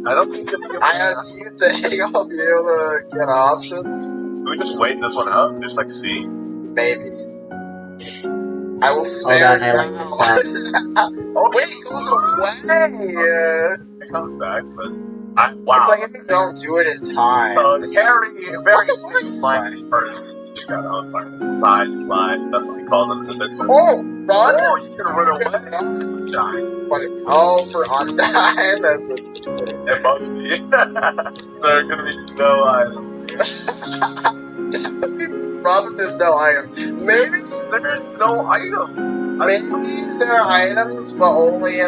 I don't think it's do you think I'll be able to get options? Can we just wait this one out? Just like see? Maybe. I will spare Hold on, I like now. this sound. Oh, wait, it goes away! It comes back, but... Wow. It's like if you don't do it in time. So, Terry, a very simple-minded person, just got on fire. Side slides, that's what we call them in the business. Oh, run! Oh, you can run away! Die. Oh, for undying? That's interesting. It must be. There are gonna be no items. Robin, there's no items. Maybe there's no item. Maybe there are items, but only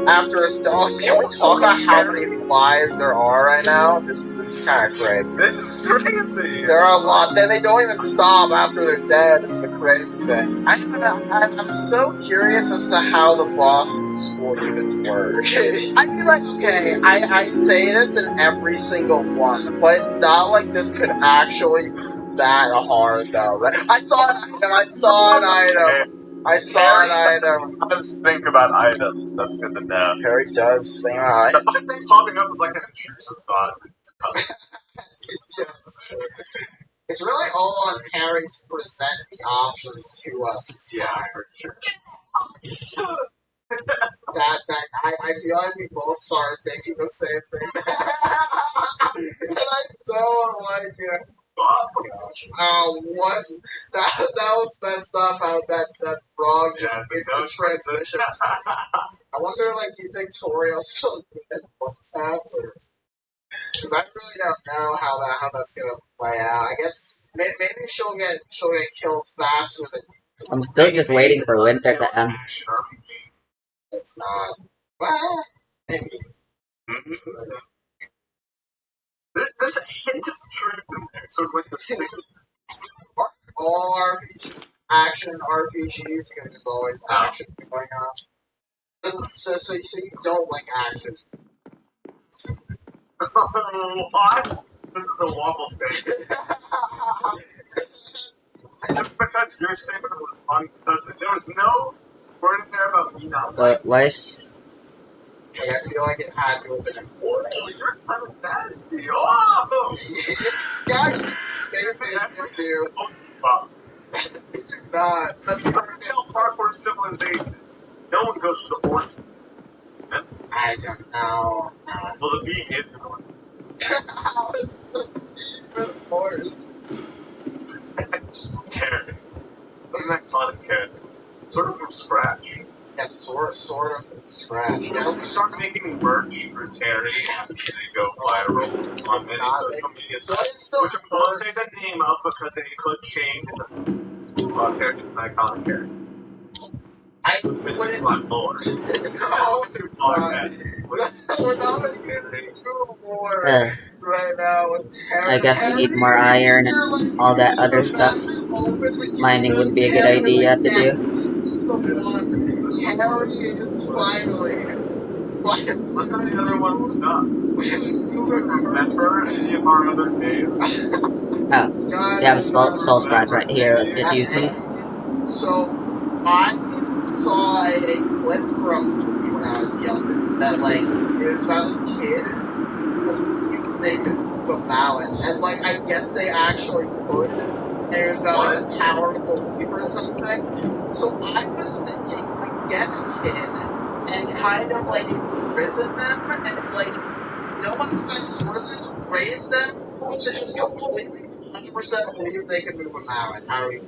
after. Oh, can we talk about how many flies there are right now? This is kind of crazy. This is crazy. There are a lot. They don't even stop after they're dead. It's the crazy thing. I don't know. I'm so curious as to how the bosses will even work. I feel like, okay, I say this in every single one, but it's not like this could actually be that hard, though, right? I saw an item. I saw an item. Let's think about items. That's good to know. Terry does think about The items. fact that popping up is like an intrusive thought. It's really all on Terry to present the options to us. Yeah, for sure. I feel like we both started thinking the same thing. And I don't like it. Oh gosh. Oh, what? That was messed up how that frog just instant transmission. I wonder, like, do you think Toriel's still good like that? Because I really don't know how that's gonna play out. I guess maybe she'll get killed faster than. I'm still just waiting for winter to end. It's not. Well, maybe. There's a hint of truth in there. So like the same. All RPG, action RPGs, because there's always action going on. So you don't like action. What? This is a wobble station. Just because your statement was fun, there was no word in there about me not liking. Why is... Like, I feel like it had to have been important. Oh, you're kind of nasty. Oh! Guys, space you. Oh, fuck. Do not. Tell parkour civilization. No one goes to the origin. I don't know. Well, the beat is an origin. How is the origin? Character. What an iconic character. Sort of from scratch. Yeah, sort of from scratch. Yeah, we start making merch for Terry after they go viral on many social media sites. Which I won't say the name of because it could change the character to an iconic character. I wouldn't like lore. No, we're not making true lore right now with Terry. I guess we need more iron and all that other stuff. Mining would be a good idea to do. This is the one. Terry is finally. Look at the other one was not. You remember any of our other names? Oh, we have soul sprites right here. Let's just use these. So, I saw a clip from when I was younger that, like, it was about this kid believes they could move a mountain, and, like, I guess they actually could. And it was about, like, the power of belief or something. So I was thinking we get a kid and kind of, like, imprison them, and, like, no outside sources raise them to just completely 100% believe they can move a mountain. How do we?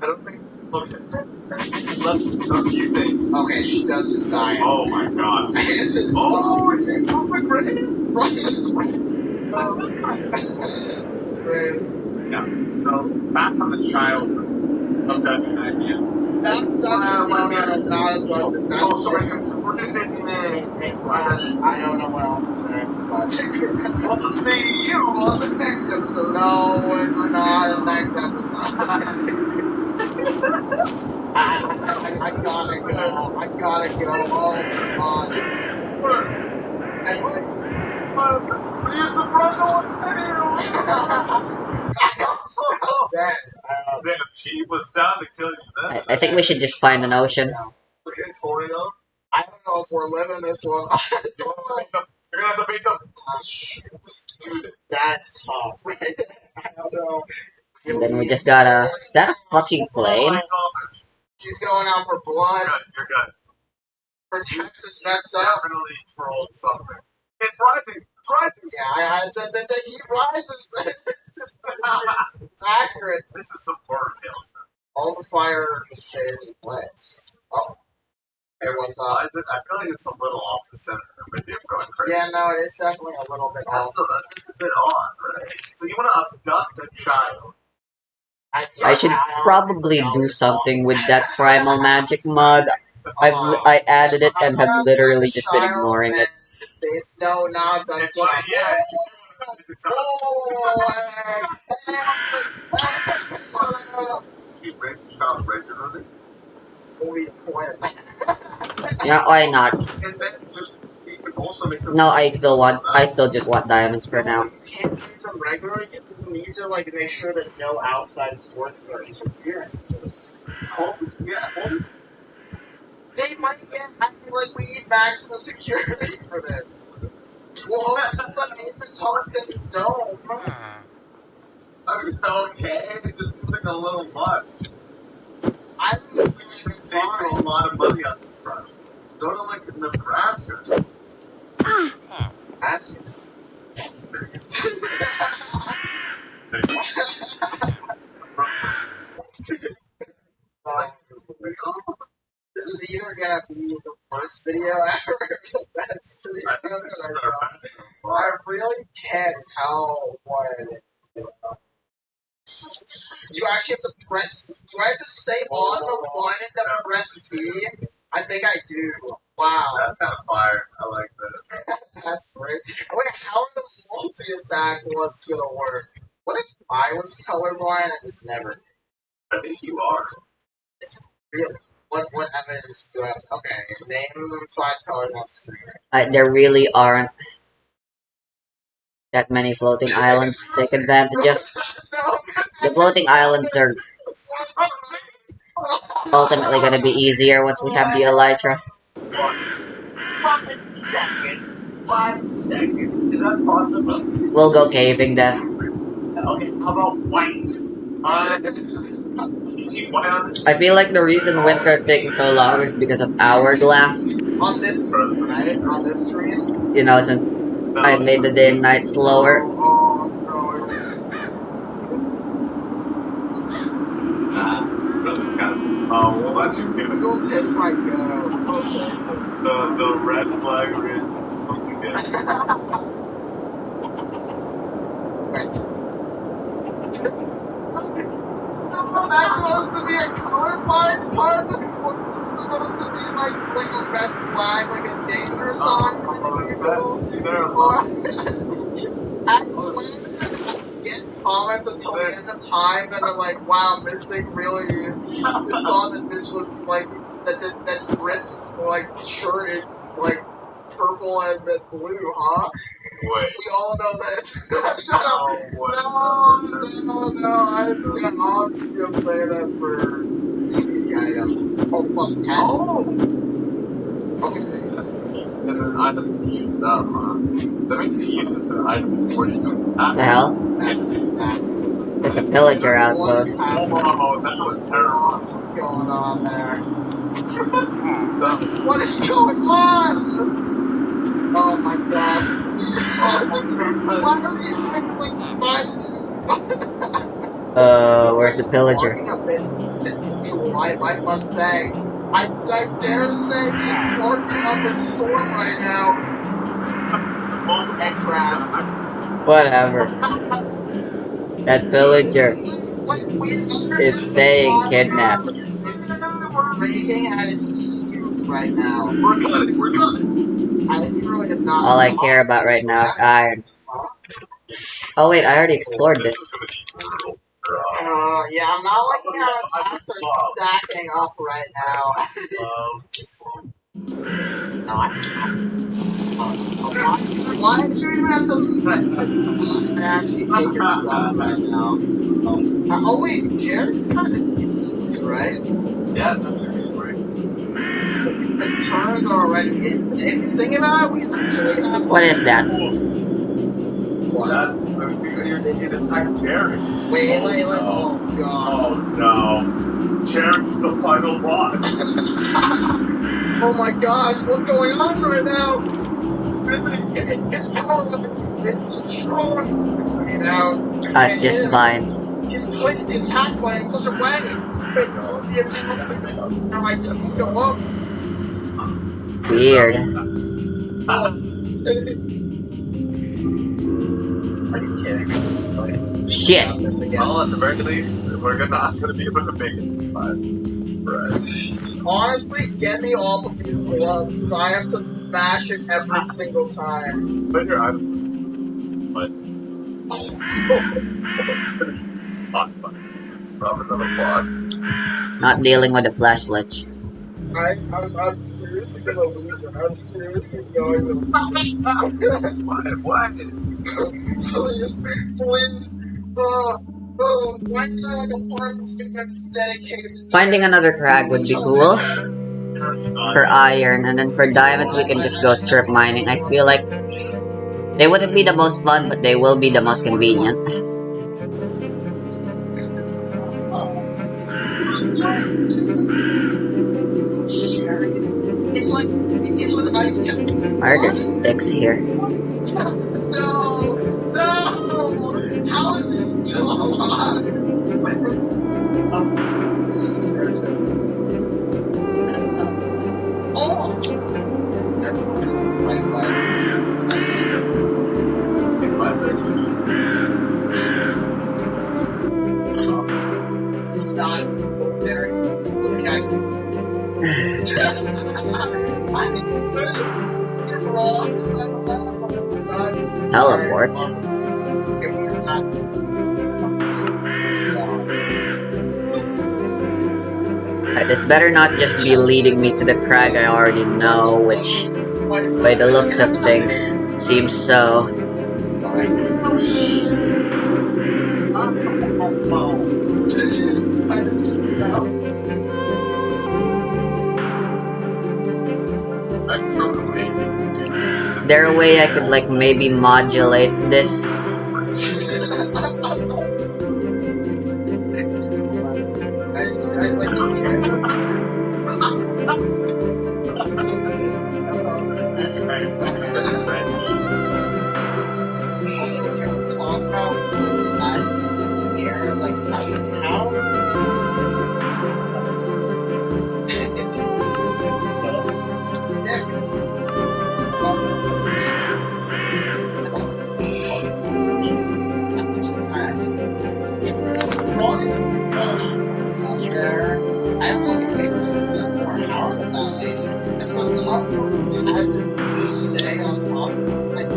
I don't think. Okay. Let's do a few things. Okay, she does just die. Oh my god. It's she's from the grave? From the grave. It's crazy. Yeah. So, back on the child abduction idea. Not abduction. Oh, sorry. We're just saying Flash. I don't know what else to say besides we'll see you on the next episode. No, it's not the next episode. I gotta go. Oh, come on. Use the Dead. Then she was down to kill you then. I think we should just find an ocean. Okay, Torio. I don't know know if we're living this one. You're gonna have to beat them. Dude, that's tough. I don't know. And then we just gotta... Is that a fucking plane? She's going out for blood. You're good. Her Texas messed up. Definitely trolled something. It's rising. It's rising. Yeah, the heat rises. It's accurate. This is some horror tales. All the fire just stays in place. Oh, everyone's up. I feel like it's a little off the center. Maybe I'm going crazy. Yeah, no, it is definitely a little bit off. That's a bit odd, right? So you want to abduct a child? I should probably do something with that primal magic mod. I added it and have literally just been ignoring it. No, not done. It's what, yeah. You raise the child regularly? Yeah, why not? And then just, you can also make them... No, I still just want diamonds for now. You can't raise them regularly because you need to like make sure that no outside sources are interfering with this. Homes? Yeah, homes. They might get, I feel like we need maximum security for this. Well, that's the maintenance host in the dome. I mean, okay, it just seems like a little much. I really think it's Saving a fine. lot of money on this project. Don't know like Nebraska's. That's this is either gonna be the worst video ever or the best video I think ever. this is our best so I far. really can't tell what it is. You actually have to press. Do I have to stay on the one to press C? I think I do. Wow. That's kind of fire. I like that. That's great. Wait, how are the multi-attack ones gonna work? What if I was colorblind and just never? I think you are. Really? What evidence do I have? Okay, name 5 colors on screen. There really aren't that many floating islands to take advantage of. No. The floating islands are ultimately gonna be easier once we have the elytra. 5 seconds. 5 seconds. Is that possible? We'll go caving then. Okay, how about white? You see white on this? I feel like the reason winter is taking so long is because of hourglass. On this screen, right? On this screen? You know, since I made the day and night slower. Oh, no. Well, that's your given. We'll take my go. We'll take The red flag is once again. That supposed to be a colorblind part? It's supposed to be like a red flag, like a danger sign. I get comments until the end of time that are like, wow, this thing really thought that this was like, that Frisk's like shirt is like purple and then blue, huh? Wait. We all know that. Shut up. Oh, what? I'm obviously gonna say that for CD item. Oh, plus 10. Oh! Okay. And then item to use that, huh? That means he uses an item before you do The hell? There's a pillager outpost. Oh, that was terrible. What's going on there? Stuff. What is going on? Oh my god. Why are they actually fighting? Where's the pillager? I must say. I dare say he's working on the storm right now. And crap. Whatever. That villager is staying kidnapped. It's raging at its seams right now. We're good. I think he really does not. All I care about right now is iron. Oh wait, I already explored this. Yeah, I'm not liking how attacks are stacking up right now. No, why did you even have to actually take your class right now? Oh wait, Jared's kind of useless, right? Yeah, that's a great. The turn points already. If you think about it, we actually have. What is that? What? That's, I was thinking you're thinking it's like Cherry. Wait, Oh, wait, no. oh god. Oh no. Cherry's the final boss. Oh my gosh, what's going on right now? His power level is so strong. You know, It's just vines. he's placed the attack button in such a way that the attack button now I can't go up. Weird. Are you kidding me? Like, Shit. this again. Well, at the very least, we're not gonna be able to make it. But, honestly, get me off of these gloves, because I have to mash it every single time. but you're out of but Drop another box. Not dealing with the flashlight. I'm seriously gonna lose it. I'm seriously going to lose What? Please, please. Why is there like a part of this video that's dedicated to Finding another crag would be cool. For iron, and then for diamonds we can just go strip mining. I feel like they wouldn't be the most fun, but they will be the most convenient. It's like ice cream. Why are there sticks here? No! No! How is this still alive? Oh! This is not very. Teleport? This better not just be leading me to the crag I already know, which, by the looks of things, seems so. Is there a way I could, like, maybe modulate this?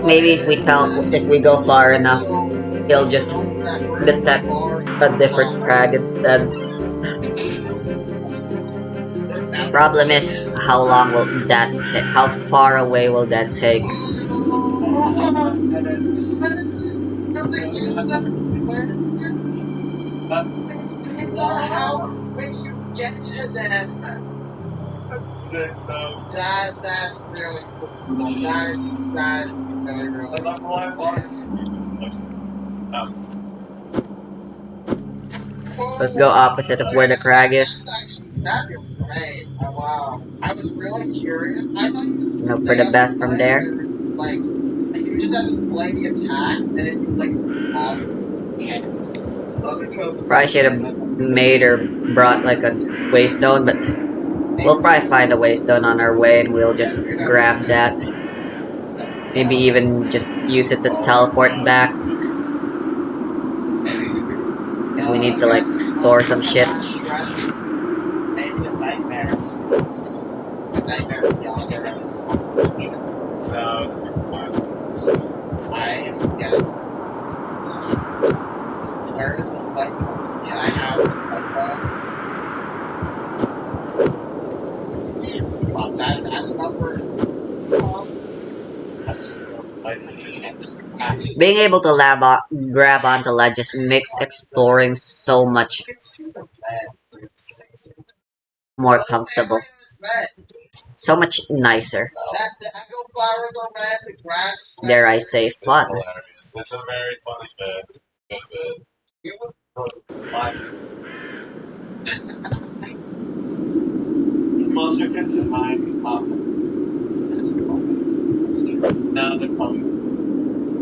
Maybe if we go far enough, it'll just detect a different crag instead. Problem is, how long will that take? How far away will that take? How when you get to them. That's sick though. That's really cool. That is really, really cool. Let's go opposite of where the crag is. That feels great. Oh wow. I was really curious. I thought you Hope for the best from there. Like you just have to play the attack and it like off. Probably should have made or brought like a waystone, but we'll probably find a waystone on our way and we'll just grab that. Maybe even just use it to teleport back. Because we need to like store some shit. Can I have that's number. Being able to grab onto ledges makes exploring so much more comfortable. So much nicer. The echo flowers are red, the grass is red. Dare I say fun. Hilarious. It's a very funny bit. That's it. You would like most of it tonight topic. Now they're coming.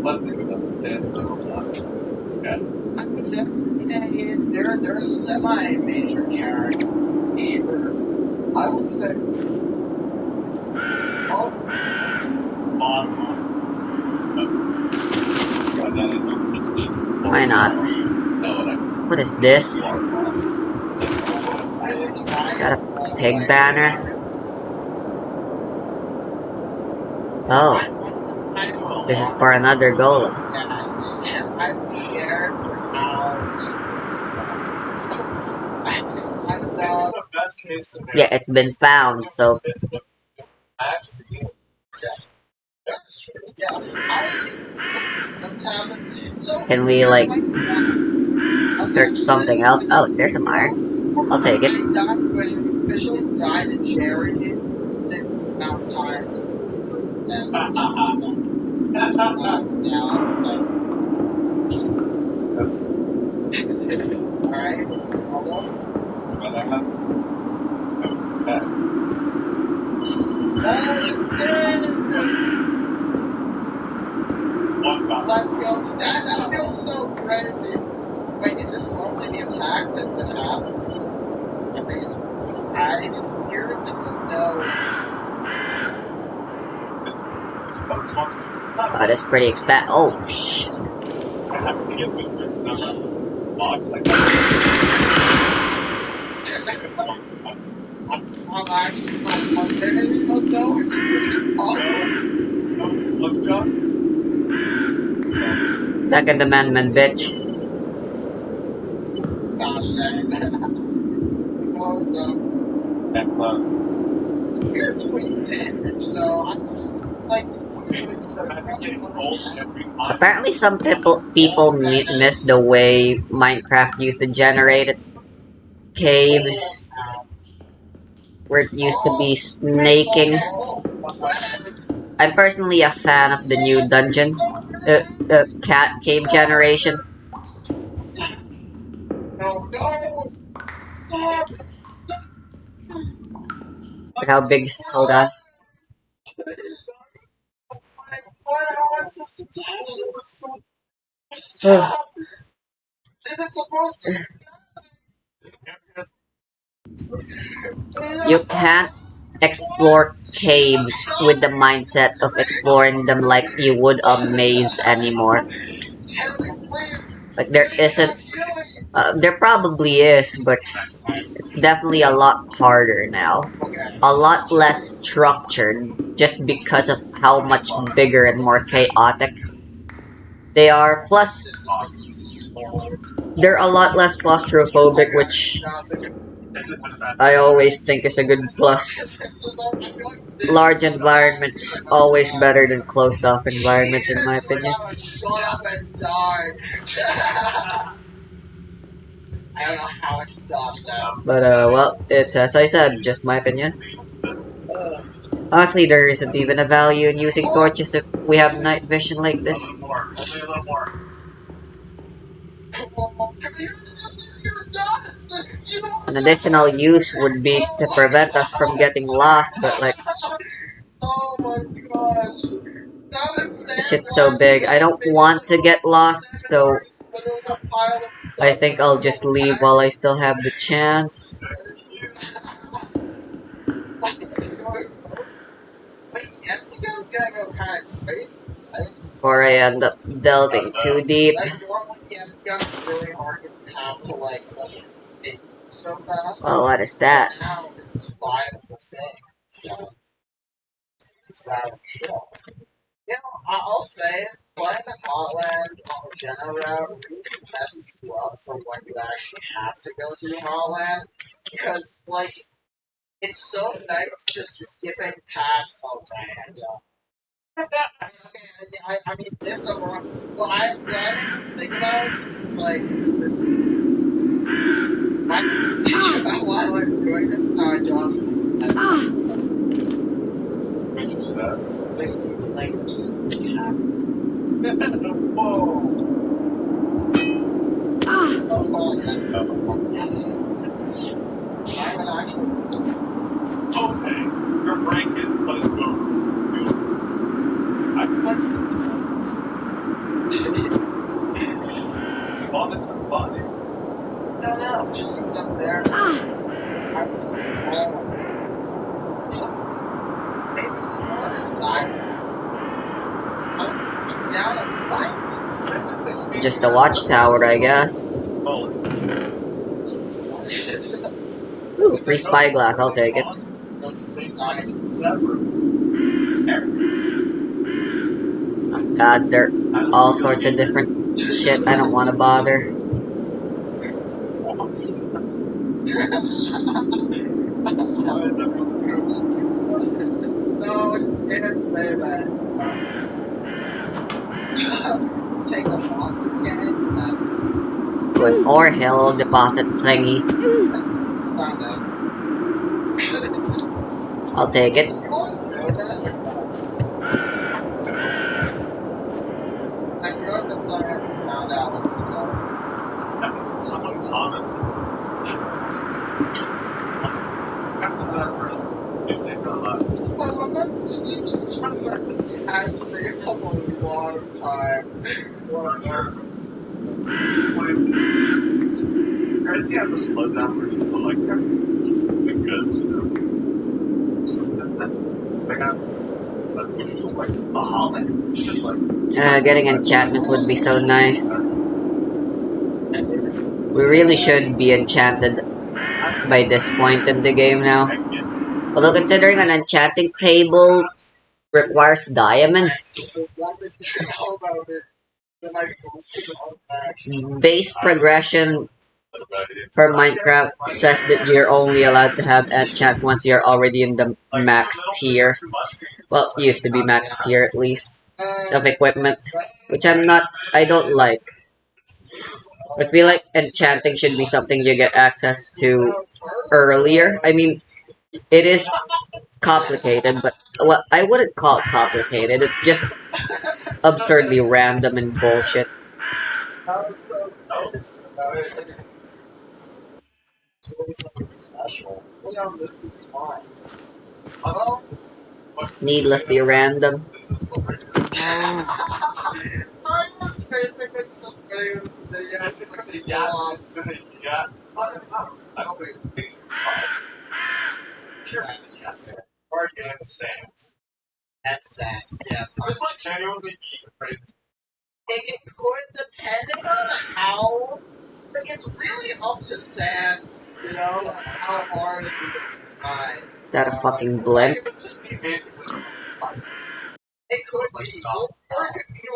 Let's think about the same They're a semi-major character. Sure. I would say Why not? What is this? Got a pig banner? Oh, this is for another golem. I'm scared for how this is. Yeah, it's been found, so can we, like, search something else? Oh, there's some iron. I'll take it. Officially died in charity amount times. Alright, it's normal. Let's go. That feels so crazy. Wait, is this normally the attack that happens? I mean, it's just weird that there's no. Oh, that's pretty expensive. Oh, shit. I'm actually on Second Amendment, bitch. Gosh dang. Awesome. You're tweeting, so I'm like. Apparently, some people miss the way Minecraft used to generate its caves, where it used to be snaking. I'm personally a fan of the new dungeon, cat cave generation. No, stop! Look how big. Hold on. Stop! It's supposed to. You can't explore caves with the mindset of exploring them like you would a maze anymore. Like, there isn't. There probably is, but it's definitely a lot harder now. A lot less structured, just because of how much bigger and more chaotic they are. Plus, they're a lot less claustrophobic, which I always think is a good plus. Large environments always better than closed off environments, in my opinion. Shut up and die. I don't know how I just dodged that. But, well, it's, as I said, just my opinion. Honestly, there isn't even a value in using torches if we have night vision like this. An additional use would be to prevent us from getting lost, but, like, oh my gosh. this shit's so big. I don't want to get lost, so I think I'll just leave while I still have the chance. Before I end up delving too deep. Well, what is that? I'll say, playing the Hotland on the general route really messes you up for when you actually have to go through Hotland. Because, like, it's so nice just skipping past a random. I mean, this overall. Well, I didn't think about it. This is like. While I'm doing this is how I don't Makes you sad. Basically, layers. Whoa. Okay, your rank is what is good. I thought you bought it to buy. No, it just seems up there. I'm so tall. Maybe it's more on the side. I'm down a fight. Just a watchtower, I guess. Ooh, free spyglass, I'll take it. Oh god, there are all sorts of different shit I don't want to bother. No, you can't say that. Take the monster cannons, and that's To an ore hill deposit thingy. it's found out. I'll take it. You always know that? I grew up in somewhere and found out what's going on. Someone commented. After that person, you saved our lives. I saved up a lot of time. Guys, you have to slow down for you to like that. Good stuff. I got this. Let's go to like a holiday. Just like. Getting enchantments would be so nice. We really should be enchanted by this point in the game now. Although considering an enchanting table requires diamonds, The one that you know about it, then my base progression for Minecraft says that you're only allowed to have enchants once you're already in the max tier. Well, used to be max tier at least of equipment, which I don't like. I feel like enchanting should be something you get access to earlier. I mean, it is complicated, but well, I wouldn't call it complicated. It's just absurdly random and bullshit. I was so pissed about it. It's really something special. Look how this is fine. Oh, Needlessly random. I was basically some videos today. I just like, Yeah. I don't think it's Organic sands. that's sad. Yeah. It's like genuinely being afraid. It could, depending on how. Like, it's really up to Sans, you know, how hard is he going to try. Is that a fucking blimp? It's just be basically It could be, or it could be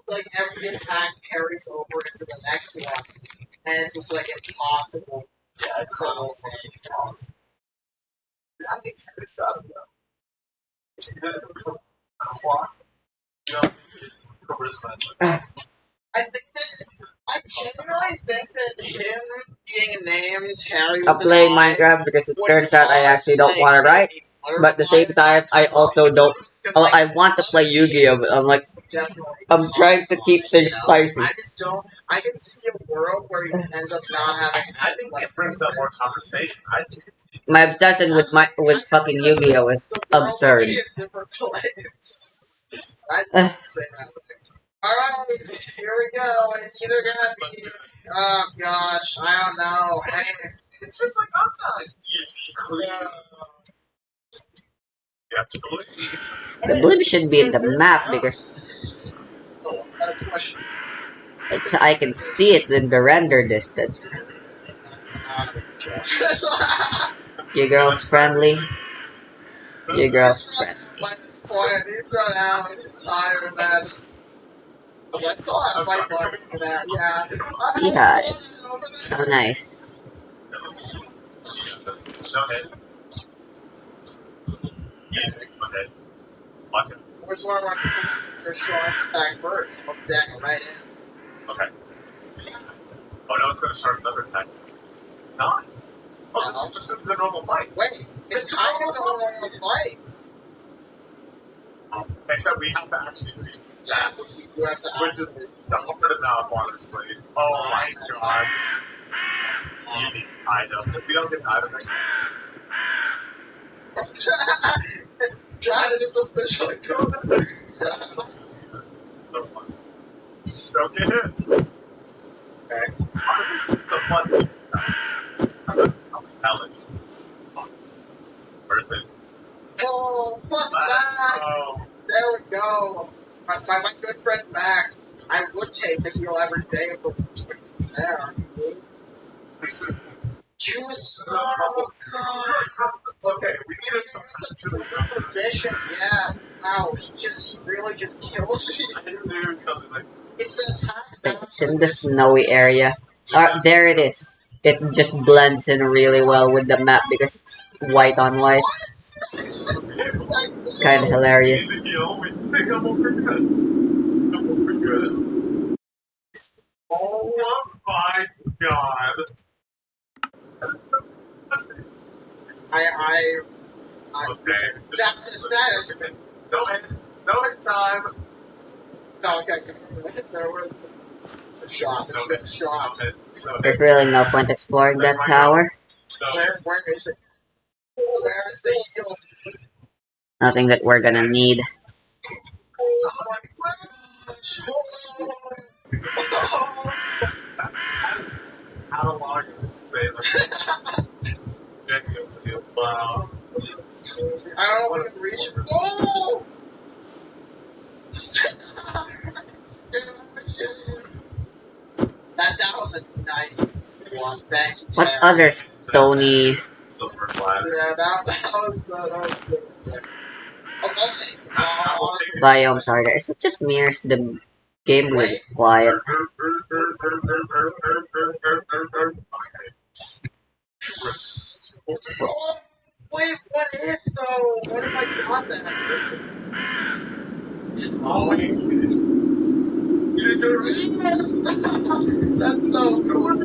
like every attack carries over into the next one, and it's just like impossible. yeah, it's Cool. I think it's out of the clock. You know, charisma. I genuinely think that him being named Harry I'm with playing an I Minecraft because it would turns out I cause, actually don't like, want to write, maybe but at the same time, I also don't. Because, Oh, like, I want to play Yu-Gi-Oh, but I'm like, definitely. I'm trying to keep things spicy. I just don't. I can see a world where he ends up not having. I think it brings up more conversation. I think it's My obsession with fucking Yu-Gi-Oh is absurd. Different planes. I'd say that. Alright, here we go. It's either gonna be. Oh gosh, I don't know. it's just like I'm not easy clean. Yeah, it's really The blimp should be in the map because Oh, I got a question. I can see it in the render distance. Your girl's friendly. Your girl's friendly. By this point, he's run out. He's tired, man. I still have a fight button for that, yeah. Beehive. Oh, nice. okay. Yeah, okay. Watch it. Where's one of our people are showing attack birds? Oh, dang, right in. Okay. Oh no, it's gonna start another attack. Not. Oh, this is just the normal fight. Wait, It's kind of the one I want to fight. Except we have to actually reach that, You have to which is hard enough, honestly. Oh my god. You need items. If we don't get items, John is officially gone. so fun. Don't get hit. Okay. The fun thing. Alex. Worth it. Oh, fuck that! Oh. There we go. My good friend Max. I would take the heal every day if it was there. Choose. Oh god. Okay, we need a Position, yeah. Wow, he really just kills you. I knew something like It's the attack. It's in the snowy area. There it is. It just blends in really well with the map because it's white on white. Kind of hilarious. we think I'm over good. I'm over good. Oh my god. Okay. That status. No hit time. No, okay. There were the shots. Shots. There's really no point exploring that tower. Where is it? Where is the heal? Nothing that we're gonna need. How long say wow. I don't want to reach it. Oh! that was a nice one. Thank you. What other stony Silver flag. Yeah, that was good. biomes are there? Is it just me or is the game really quiet? Whoops. Wait, what if though? What if I got that? Oh, wait. That's so cool.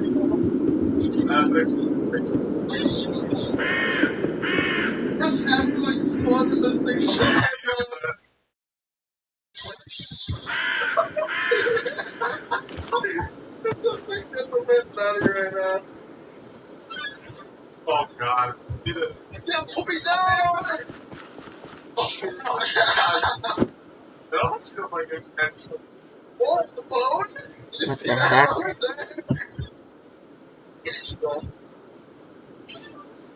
Just have like fun in this thing. It's a bit better right now. Oh god. Yeah, put me down! It almost feels like it's actually. What, the boat? What the heck?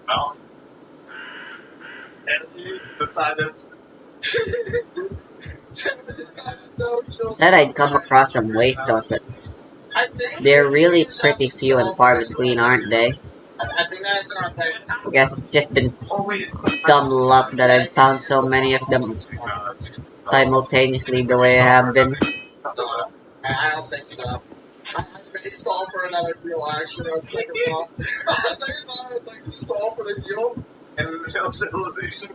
Well. And he decided. Said I'd come across some waystones, but they're really pretty few and far between, aren't they? I think that is in our place. I guess it's just been dumb luck that I've found so many of them simultaneously the way I have been. I don't think so. I may stall for another heal, actually, on second thought. I thought I would like to stall for the heal. And no civilization.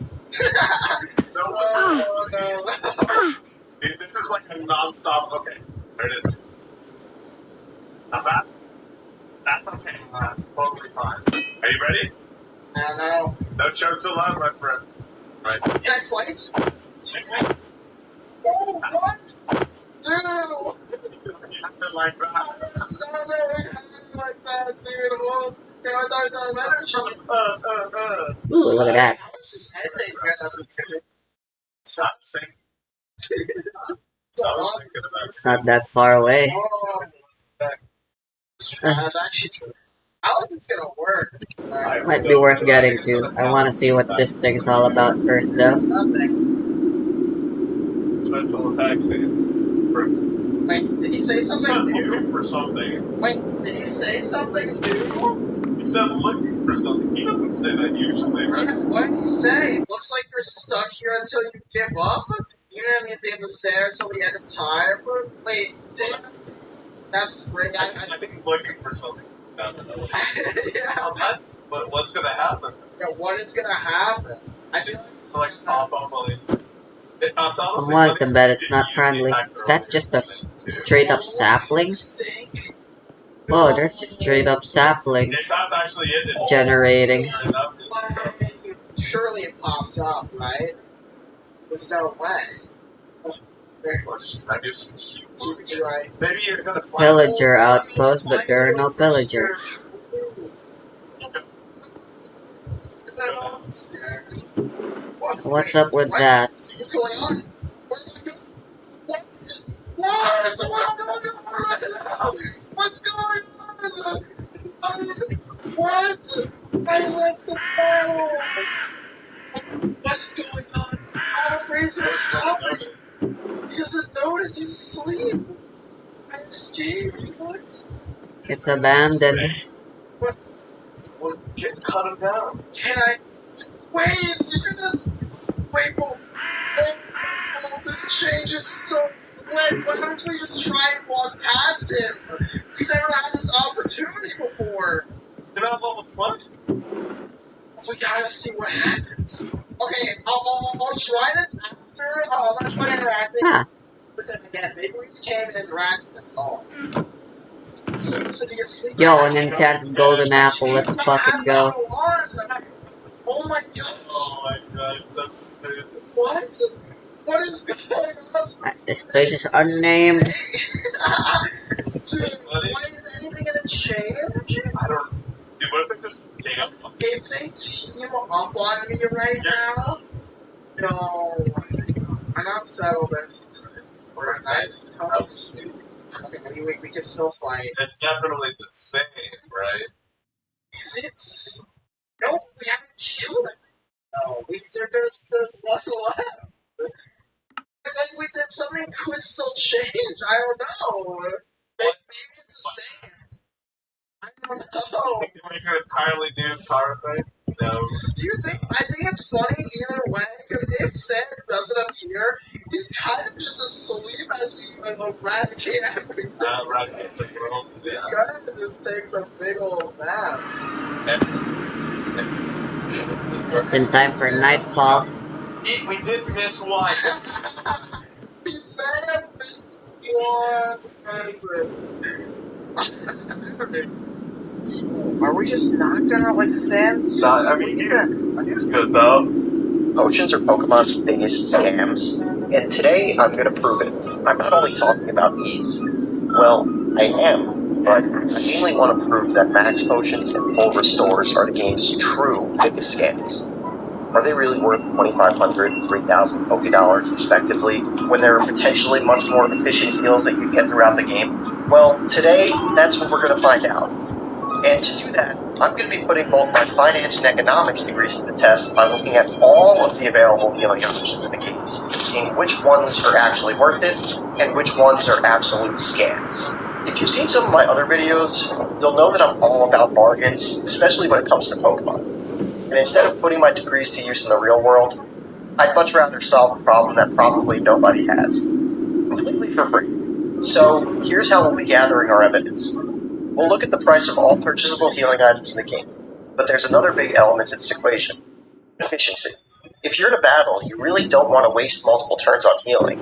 No one. Oh no. Dude, this is like a non-stop. Okay, there it is. Not bad. That's okay. That's totally fine. Are you ready? I don't know. No chokes allowed, my friend. Right. Can I fight? Oh, what? Dude! You have to like that. No, like that, dude. Oh, okay, I thought that was energy. Ooh, look at that. It's not the same. So I was thinking about It's not that far away. That's actually true. How is this gonna work? Might be worth getting to. I want to see what this thing's all about first, though. It's nothing. special attacks thing. Wait, did he say something new? For something. Wait, did he say something new? He said looking for something. He doesn't say that usually, right? Yeah, what did he say? Looks like you're stuck here until you give up? You know what I mean? So you have to stay there until the end of time? Wait, that's great. I think he's looking for something. Yeah. But what's gonna happen? Yeah, what is gonna happen? I feel Like pop up all these. I'm willing to bet it's not friendly. Is that just a straight up sapling? Whoa, there's just straight up saplings That's actually it. generating. Shut surely it pops up, right? There's no way. Very much. Maybe you're gonna find Pillager outpost, but there are no pillagers. What's up with that? What's going on? What? What's going on? What? I left the battle. What is going on? I'm afraid to stop it. He doesn't notice. He's asleep. I escaped. What? It's abandoned. What? Well, cut him down. Can I? Wait, you're gonna. Wait, well. Oh, this change is so. Wait, why don't we just try and walk past him? We've never had this opportunity before. You're not level 20. We gotta see what happens. Okay, I'll try this after. I'm gonna try interacting with him again. Maybe we just can't even interact with him at all. Seems to be asleep. Yo, an enchanted golden apple. Let's fucking go. Oh my gosh. Oh my god, that's crazy. What? What is going on? This place is unnamed. Dude, why is anything gonna change? I don't. Dude, what if they just hang up? If they team up on me right now, no, I'm not settle this for a nice house. Okay, I mean, we can still fight. It's definitely the same, right? Is it? No, we haven't killed it. No, there's one left. Like we did something could still change. I don't know. Maybe it's the same. I don't know. Think they make an entirely new power fight? No. Do you think? I think it's funny either way because if Sans doesn't appear, he's kind of just asleep as we eradicate everything. Right, it's a girl. He Yeah. kind of just takes a big old nap. In time for nightfall. We did miss one. We may have missed one person. Are we just not gonna like Sans? I mean, he's good though. Potions are Pokemon's biggest scams, and today I'm gonna prove it. I'm not only talking about these. Well, I am, but I mainly want to prove that max potions and full restores are the game's true biggest scams. Are they really worth 2,500 and 3,000 Poké Dollars, respectively, when there are potentially much more efficient heals that you get throughout the game? Well, today, that's what we're going to find out. And to do that, I'm going to be putting both my finance and economics degrees to the test by looking at all of the available healing options in the games, and seeing which ones are actually worth it, and which ones are absolute scams. If you've seen some of my other videos, you'll know that I'm all about bargains, especially when it comes to Pokemon. And instead of putting my degrees to use in the real world, I'd much rather solve a problem that probably nobody has, completely for free. So here's how we'll be gathering our evidence. We'll look at the price of all purchasable healing items in the game, but there's another big element to this equation: efficiency. If you're in a battle, you really don't want to waste multiple turns on healing,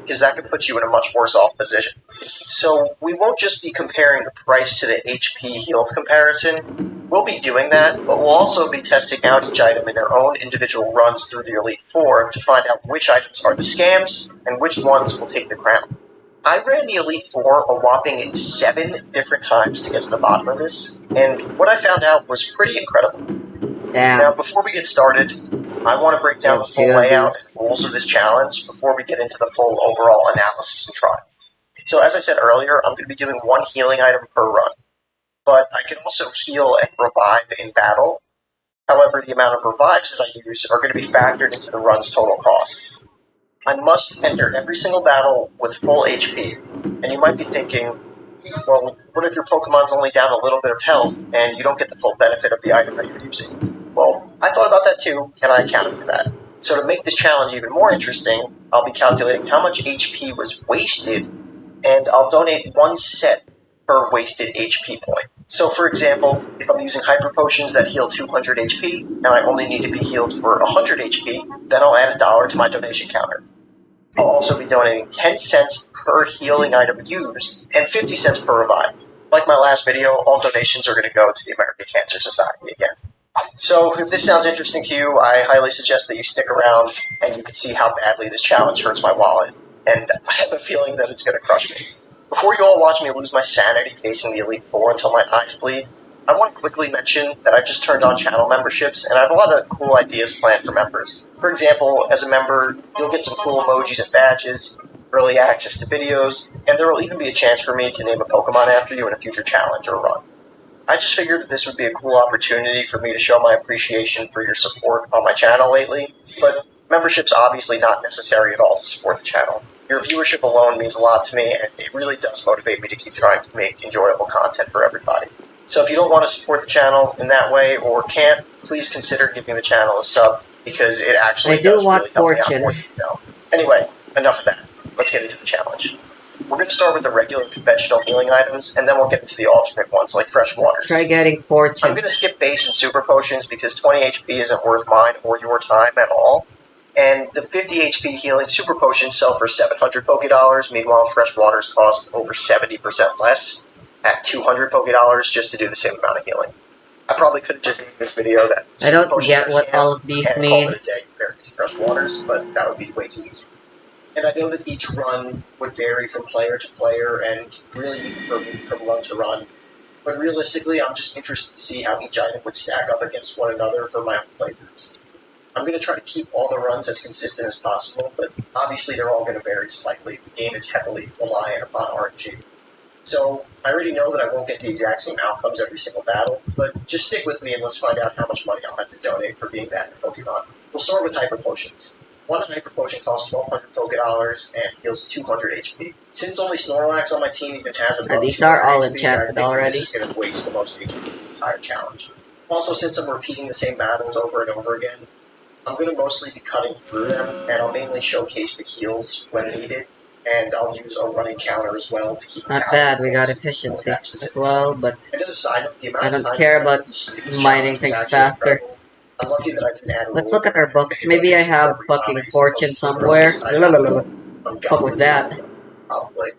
because that could put you in a much worse off position. So we won't just be comparing the price to the HP healed comparison. We'll be doing that, but we'll also be testing out each item in their own individual runs through the Elite Four to find out which items are the scams and which ones will take the crown. I ran the Elite Four a whopping 7 different times to get to the bottom of this, and what I found out was pretty incredible. Damn. Now, before we get started, I want to break down the full layout and rules of this challenge before we get into the full overall analysis and trial. So as I said earlier, I'm going to be doing one healing item per run, but I can also heal and revive in battle. However, the amount of revives that I use are going to be factored into the run's total cost. I must enter every single battle with full HP, and you might be thinking, well, what if your Pokemon's only down a little bit of health and you don't get the full benefit of the item that you're using? Well, I thought about that too, and I accounted for that. So to make this challenge even more interesting, I'll be calculating how much HP was wasted, and I'll donate 1 set per wasted HP point. So for example, if I'm using Hyper Potions that heal 200 HP, and I only need to be healed for 100 HP, then I'll add $1 to my donation counter. I'll also be donating 10 cents per healing item used, and 50 cents per revive. Like my last video, all donations are going to go to the American Cancer Society again. So, if this sounds interesting to you, I highly suggest that you stick around and you can see how badly this challenge hurts my wallet. And I have a feeling that it's going to crush me. Before you all watch me lose my sanity facing the Elite Four until my eyes bleed, I want to quickly mention that I've just turned on channel memberships and I have a lot of cool ideas planned for members. For example, as a member, you'll get some cool emojis and badges, early access to videos, and there will even be a chance for me to name a Pokemon after you in a future challenge or run. I just figured that this would be a cool opportunity for me to show my appreciation for your support on my channel lately, but membership's obviously not necessary at all to support the channel. Your viewership alone means a lot to me, and it really does motivate me to keep trying to make enjoyable content for everybody. So if you don't want to support the channel in that way, or can't, please consider giving the channel a sub, because it actually does really help me out more than you know. Anyway, enough of that. Let's get into the challenge. We're going to start with the regular conventional healing items, and then we'll get into the alternate ones, like fresh waters. Try getting fortune. I'm going to skip base and super potions because 20 HP isn't worth mine or your time at all. And the 50 HP healing super potions sell for 700 Poké-Dollars, meanwhile fresh waters cost over 70% less at 200 Poké-Dollars just to do the same amount of healing. I probably could have just made this video that I don't get what all of these mean. called it a day compared to fresh waters, but that would be way too easy. And I know that each run would vary from player to player and really from run to run. But realistically, I'm just interested to see how each item would stack up against one another for my own playthroughs. I'm going to try to keep all the runs as consistent as possible, but obviously they're all going to vary slightly. The game is heavily reliant upon RNG. So I already know that I won't get the exact same outcomes every single battle, but just stick with me and let's find out how much money I'll have to donate for being bad at Pokemon. We'll start with Hyper Potions. One Hyper Potion costs 1,200 Poké-Dollars and heals 200 HP. Since only Snorlax on my team even has a These are all enchanted already. This is going to waste the most HP in the entire challenge. Also, since I'm repeating the same battles over and over again, I'm going to mostly be cutting through them, and I'll mainly showcase the heals when needed, and I'll use a running counter as well to keep. Not bad, we got efficiency as well, but and as a side note, the amount I of don't time care about mining things faster. Incredible. I'm lucky that I didn't add a Let's rule look at our that books. I Maybe I have every time fucking I use fortune the somewhere. Fuck was that? Probably.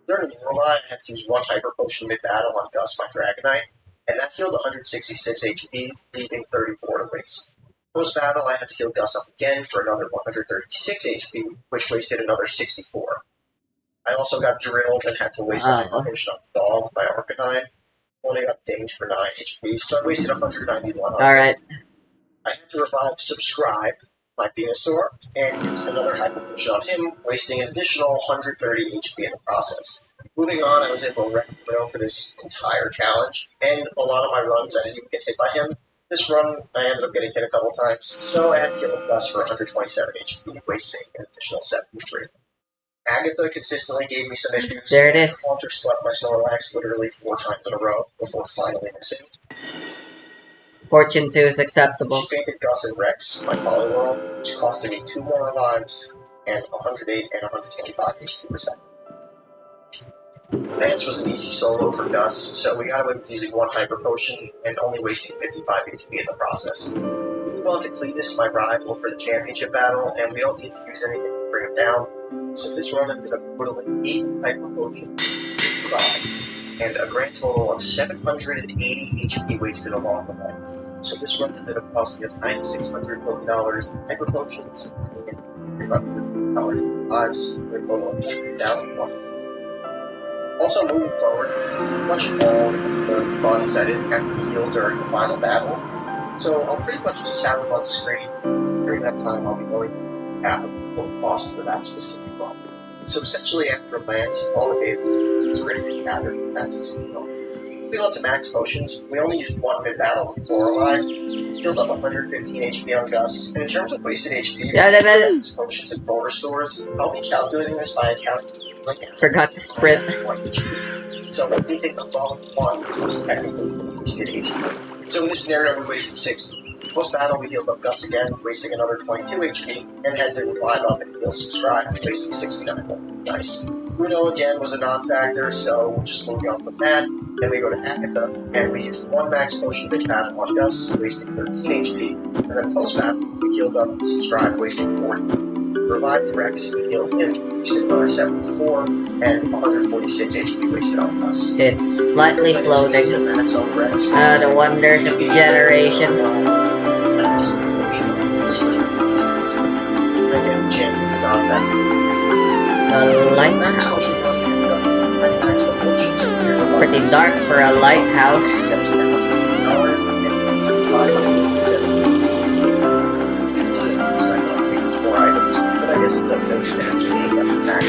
During Lorelei, I had to use one Hyper Potion mid-battle on Gus, my Dragonite, and that healed 166 HP, leaving 34 to waste. Post-battle, I had to heal Gus up again for another 136 HP, which wasted another 64. I also got drilled and had to waste a Hyper Potion on Dog, my Arcanine. Only got dinged for 9 HP, so I wasted 191 on Alright. I had to revive Subscribe, my Venusaur, and use another Hyper Potion on him, wasting an additional 130 HP in the process. Moving on, I was able to wreck Widow for this entire challenge, and a lot of my runs I didn't even get hit by him. This run, I ended up getting hit a couple times, so I had to heal up Gus for 127 HP, wasting an additional 73. Agatha consistently gave me some issues. There it is. Haunter slept my Snorlax literally 4 times in a row before finally missing. Fortune 2 is acceptable. She fainted Gus and Rex, my Poliwhirl, which costed me 2 more revives, and 108 and 125 HP respectively. Vance was an easy solo for Gus, so we got away with using one Hyper Potion and only wasting 55 HP in the process. We move on to Cletus, my rival for the championship battle, and we don't need to use anything to bring him down, so this run ended up whittling 8 Hyper Potions and a grand total of 780 HP wasted along the way. So this run ended up costing us 9,600 Poké-Dollars in Hyper Potions and $300 in lives, for a total of 1,000. Also moving forward, pretty much all the runs I didn't have to heal during the final battle, so I'll pretty much just have them on screen. During that time, I'll be going at the total cost for that specific run. So essentially, after a lance, all the data is ready to be gathered for that specific run. Moving on to max potions, we only used one mid-battle with Lorelei, healed up 115 HP on Gus, and in terms of wasted HP, max potions and full restores, I'll be calculating this by accounting. Forgot to sprint. So anything above 1 technically wasted HP. So in this scenario, we wasted 60. Post-battle, we healed up Gus again, wasting another 22 HP, and had to revive up and heal Subscribe, wasting 69. Nice. Bruno again was a non-factor, so we'll just move on from that. Then we go to Agatha, and we used one max potion mid-battle on Gus, wasting 13 HP, and then post-battle, we healed up Subscribe, wasting 40. Revived Rex, healed him, wasted another 74, and 146 HP wasted on us. It's slightly floating. The wonders of generation. Again, champion's not that. The lighthouse. Pretty dark for a lighthouse. But I guess it does make sense being that the fact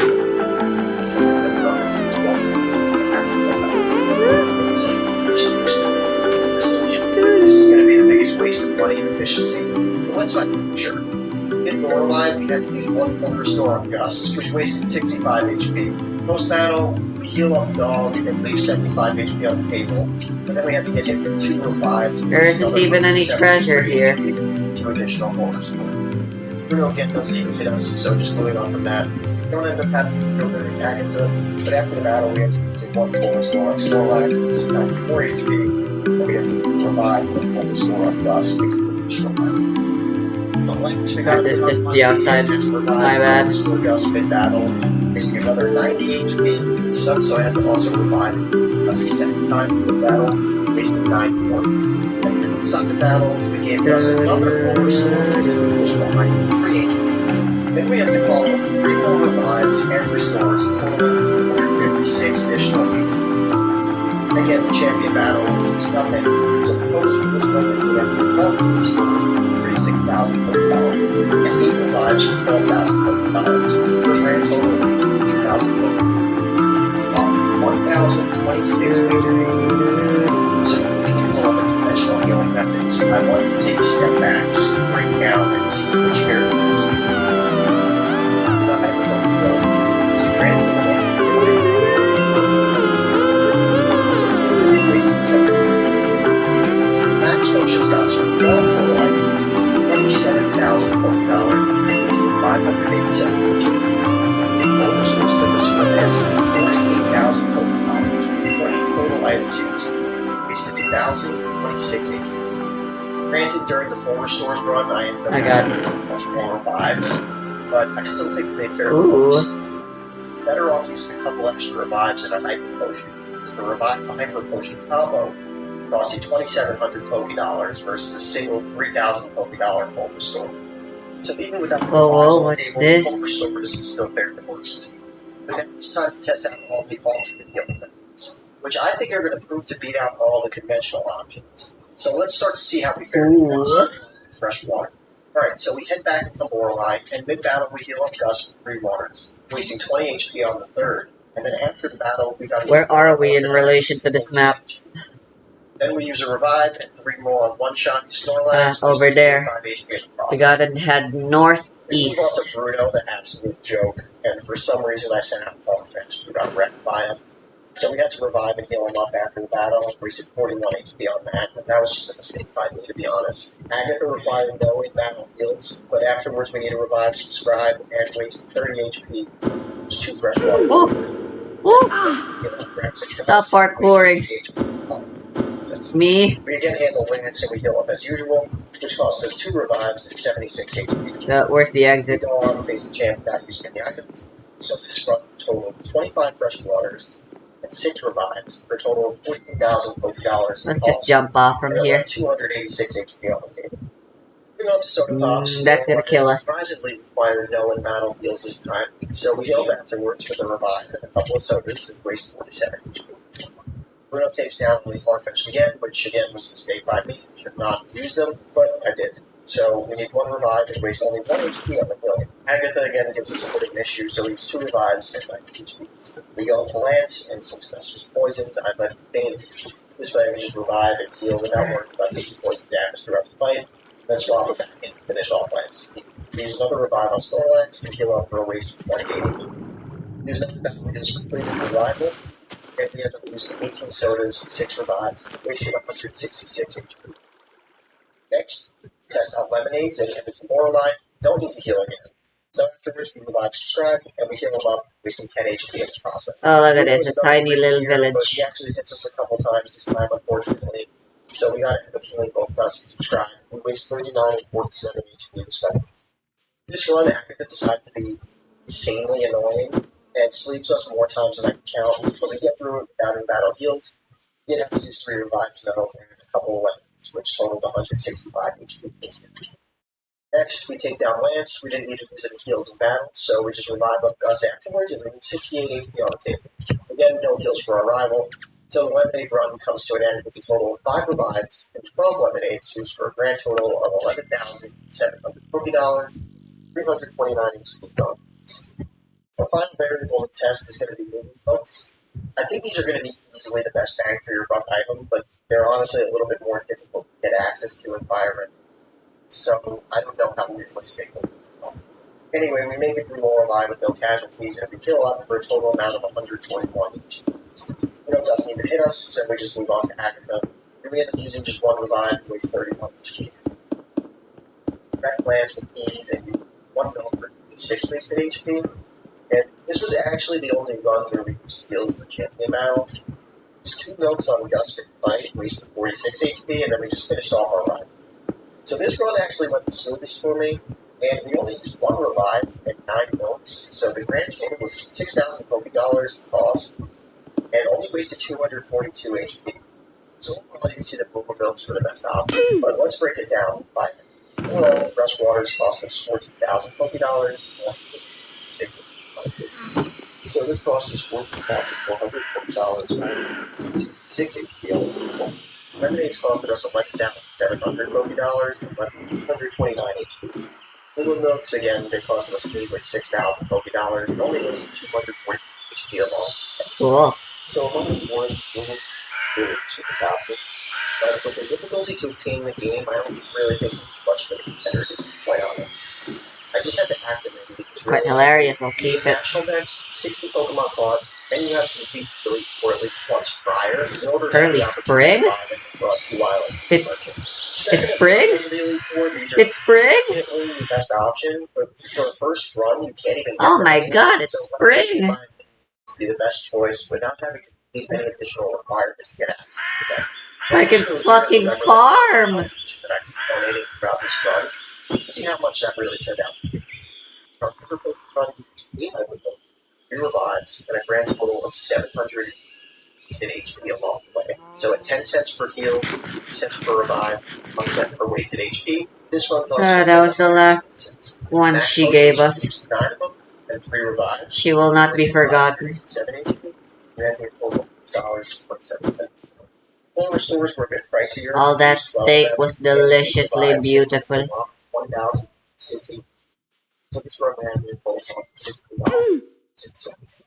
this is going to be the biggest waste of money and efficiency. But let's find out for sure. In Lorelei, we had to use one full restore on Gus, which wasted 65 HP. Post-battle, we heal up Dog and leave 75 HP on the table. And then we had to get hit with 2 revives. There isn't even any treasure here. 2 additional horrors. Bruno again doesn't even hit us, so just moving on from that. We don't end up having to go there Agatha, but after the battle we have to use one full restore on Snorlax, it's 94 HP, and we have to revive one full restore on Gus, which is the additional battle. This is just the outside. My bad. Restore Gus mid-battle, basically another 90 HP, so I had to also revive Gus a second time for battle, wasting 94. And then inside the battle, we gave Gus another full restore, additional 93 HP. Then we have to call 3 more revives and restores, totaling 256 additional HP. Again, the champion battle was nothing, so the totals for this one would have been 12 restores, $36,000, and 8 revives for $12,000, which ran a total of $8,000. 1,026 wasted. So, thinking of all the conventional healing methods, I wanted to take a step back just to break down and see which fared the best. The hypergrowth is granted wasted 7. Max potions got sort of all total items, $27,000, wasted 587 HP. Total source took us from S, $48,000 total items used, wasted 2,026 HP. Granted, during the full restores run, I ended up having much more revives, but I still think they fared worse. Better off using a couple extra revives and a hyper potion, because the revive hyper potion combo costs you 2,700 Pokédollars versus a single 3,000 Pokédollar full restore. So even without the what's this? full restore is still fared the worst. But then it's time to test out all the alternate healing methods, which I think are going to prove to beat out all the conventional options. So let's start to see how we fare with them, fresh water. Alright, so we head back into Lorelei, and mid-battle we heal up Gus with 3 waters, wasting 20 HP on the third, and then after the battle we got... Where are we in relation to this map? Then we use a revive and 3 more on one-shot to Snorlax. Over there. We gotta head northeast. We brought to Bruno, the absolute joke, and for some reason I sent out Fog Fetch, who got wrecked by him. So we had to revive and heal him up after the battle, wasted 41 HP on that, and that was just a mistake by me, to be honest. Agatha required no in-battle heals, but afterwards we need to revive, subscribe, and waste 30 HP. There's 2 fresh waters. Stop parkouring. Me? We again handle limits and we heal up as usual, which costs us 2 revives and 76 HP. Where's the exit? We go on and face the champ without using any items. So this run totaled 25 fresh waters and 6 revives for a total of $14,000 Pokédollars. Let's just jump off from here. 286 HP on the table. Moving on to soda pops. That's gonna kill us. Surprisingly required no in-battle heals this time, so we healed afterwards with a revive and a couple of sodas and waste 47 HP. Bruno takes down the Farfetch'd again, which again was a mistake by me. Should not use them, but I did. So we need 1 revive and waste only 1 HP on the million. Agatha again gives us a bit of an issue, so we use 2 revives and 9 HP. We go into Lance, and since Gus was poisoned, I let him faint. This way I can just revive and heal without worrying about taking poison damage throughout the fight. Then swap it back in to finish off Lance. We use another revive on Snorlax and heal up for a waste of 28 HP. Use another battle heals for Cletus Revival. And we had to lose 18 sodas, 6 revives, wasting 166 HP. Next, test out lemonades and head to Lorelei. Don't need to heal again. So afterwards, we revive subscribe, and we heal him up, wasting 10 HP in the process. Oh, look at this, a tiny little village. But he actually hits us a couple times this time, unfortunately. So we gotta end up healing both Gus and subscribe. We waste 39 and 47 HP respectively. This run, Agatha decided to be insanely annoying and sleeps us more times than I can count, but we get through it without any battle heals. We did have to use 3 revives though, and a couple of weapons, which totaled 165 HP. Next, we take down Lance. We didn't need to use any heals in battle, so we just revive up Gus afterwards and we leave 68 HP on the table. Again, no heals for our rival. So the lemonade run comes to an end with a total of 5 revives and 12 lemonades, used for a grand total of 11,700 Poké Dollars, 329 HP dollars. The final variable in test is going to be moving folks. I think these are going to be easily the best bang for your buck item, but they're honestly a little bit more difficult to get access to in Byron. So I don't know how realistic they are. Anyway, we make it through Laurel Line with no casualties, and we kill up for a total amount of 121 each. Doesn't even hit us, so we just move on to Agatha. And we end up using just 1 revive, waste 31 HP. Wreck Lance with ease, and 1 milk for 6 wasted HP. And this was actually the only run where we used heals in the champion battle. Just 2 milks on Gus for fight, wasted 46 HP, and then we just finished off our run. So this run actually went the smoothest for me, and we only used 1 revive and 9 milks, so the grand total was 6,000 Poké Dollars cost, and only wasted 242 HP. So overall, you can see that Poké Milks were the best option, but let's break it down by overall, Rush Waters cost us 14,000 Poké Dollars, and 6. So this cost us 14,400 Poké Dollars, 66 HP. Lemonades costed us 11,700 Poké Dollars and 129 HP. Blue Milks, again, they costed us like 6,000 Poké Dollars and only wasted 240 HP alone. Cool. So among the four of these really the cheapest option. But with the difficulty to obtain the game, I don't really think much of a competitor, to be quite honest. I just had to activate it because Quite hilarious, I'll keep it. National Dex, 60 Pokemon caught, and you have to defeat Elite Four at least once prior in order to Early Sprig? It's Sprig? Definitely the best option, but for a first run, you can't even get Oh my god, it's Sprig! to be the best choice without having to meet any additional requirements to get access to them. I can fucking farm! That I'm donating throughout this run. See how much that really turned out to be. Our Liverpool run we had with them 3 revives and a grand total of 700 wasted HP along the way. So at 10 cents per heal, 3 cents per revive, 1 cent per wasted HP, this run costs that was the last one Max she gave us. Used 9 of them and 3 revives. She will not be forgotten. 7 HP, and a total of $2.27. Full restores were a bit pricier. All that steak was deliciously beautiful. 1,060. So this run had me both on $0.06.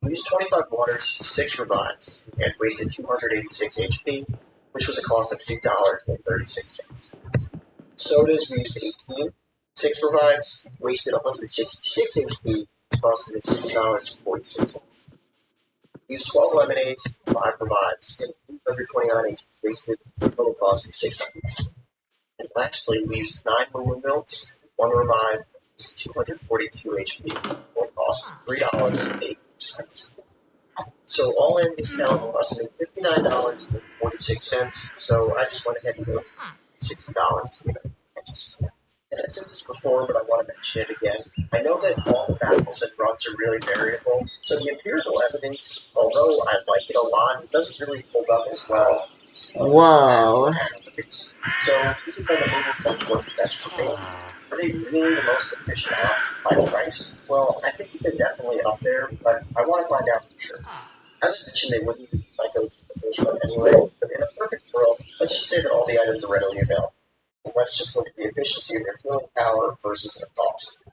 We used 25 waters, 6 revives, and wasted 286 HP, which was a cost of $2.36. Sodas, we used 18, 6 revives, wasted 166 HP, which costed us $6.46. We used 12 lemonades, 5 revives, and 229 HP, wasted a total cost of $600. And lastly, we used 9 Moo Milks, 1 revive, 242 HP, for a cost of $3.08. So all in, this count cost me $59.46. So I just went ahead and put $60 to it. And I said this before, but I want to mention it again. I know that all the battles and runs are really variable, so the empirical evidence, although I like it a lot, it doesn't really hold up as well. Whoa. So even though the movement ones work the best for me, are they really the most efficient by price? Well, I think they're definitely up there, but I want to find out for sure. As I mentioned, they wouldn't be my go-to for the first run anyway, but in a perfect world, let's just say that all the items are readily available. And let's just look at the efficiency of their healing power versus their cost.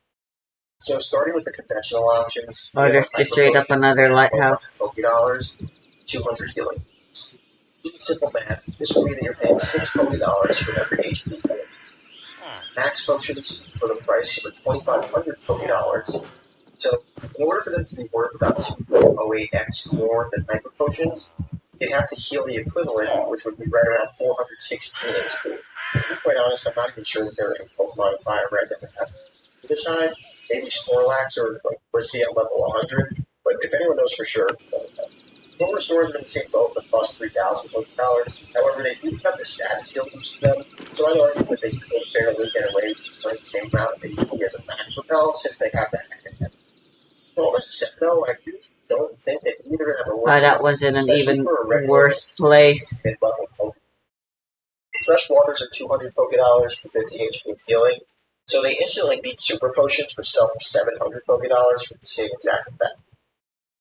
So starting with the conventional options, Oh, there's just straight up another lighthouse. $40, 200 healing. Just simple math, this would mean that you're paying $6 for every HP healing. Max potions for the price of $2,500. So, in order for them to be worth about 2.08x more than hyper potions, they'd have to heal the equivalent, which would be right around 416 HP. To be quite honest, I'm not even sure that there are any Pokemon in Fire Red that would have this time. Maybe Snorlax or like Blissey at level 100, but if anyone knows for sure, let me know. Silver stores are in the same boat but cost $3,000. However, they do have the status heal boost to them, so I'd argue that they could fairly get away with like the same amount of HP as a max repel since they have that mechanism. All that said, though, I really don't think that either have a work. That was in an especially even for a regular worse place. mid-level Pokemon. Fresh waters are 200 Pokédollars for 50 HP of healing, so they instantly beat Super Potions, which sell for 700 Pokédollars for the same exact effect.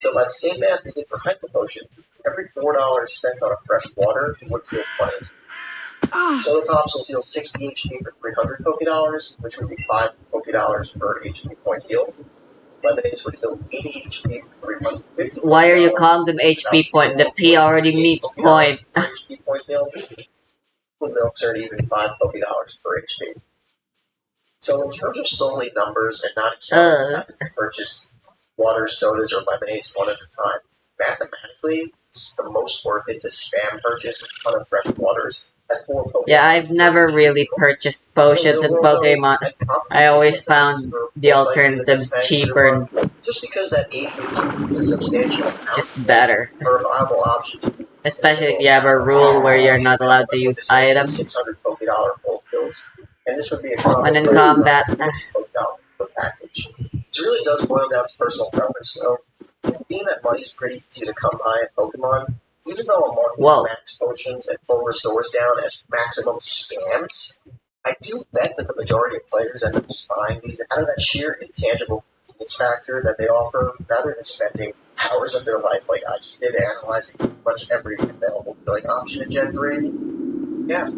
So by the same math we did for Hyper Potions, every $4 spent on a fresh water would heal 20. Soda Pops will heal 60 HP for 300 Pokédollars, which would be 5 Pokédollars per HP point healed. Lemonades would heal 80 HP for 350 Why are you Pokédollars, calling them HP point? The P already means point. per HP point healed. Full milks are even 5 Pokédollars per HP. So in terms of solely numbers and not counting having to purchase water, sodas, or lemonades one at a time, mathematically, it's the most worth it to spam purchase a ton of fresh waters at 4 Pokédollars. Yeah, I've never really purchased potions in Pokemon. I always found the alternatives cheaper and just because that 80 HP is a substantial amount, just better. or a viable option to Especially if you have a rule where you're not allowed to use items 600 Pokédollar full bills. And this would be a when in common combat. $50 per package. It really does boil down to personal preference, though. Being that money's pretty easy to come by in Pokemon, even though I'm marking max potions and full restores down as maximum scams, I do bet that the majority of players end up just buying these out of that sheer intangible convenience factor that they offer, rather than spending hours of their life like I just did analyzing pretty much every available billing option in Gen 3. Yeah,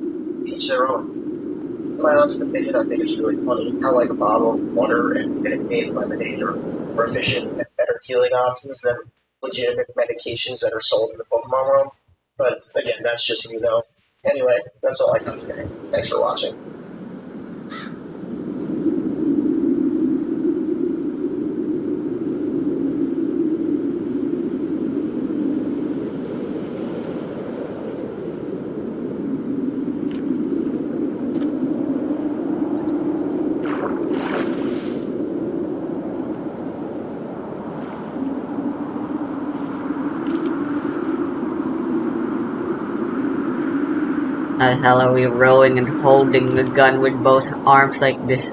each their own. In my honest opinion, I think it's really funny how like a bottle of water and Minute Maid lemonade are more efficient and better healing options than legitimate medications that are sold in the Pokemon world. But again, that's just me though. Anyway, that's all I got today. Thanks for watching. How the hell are we rowing and holding the gun with both arms like this?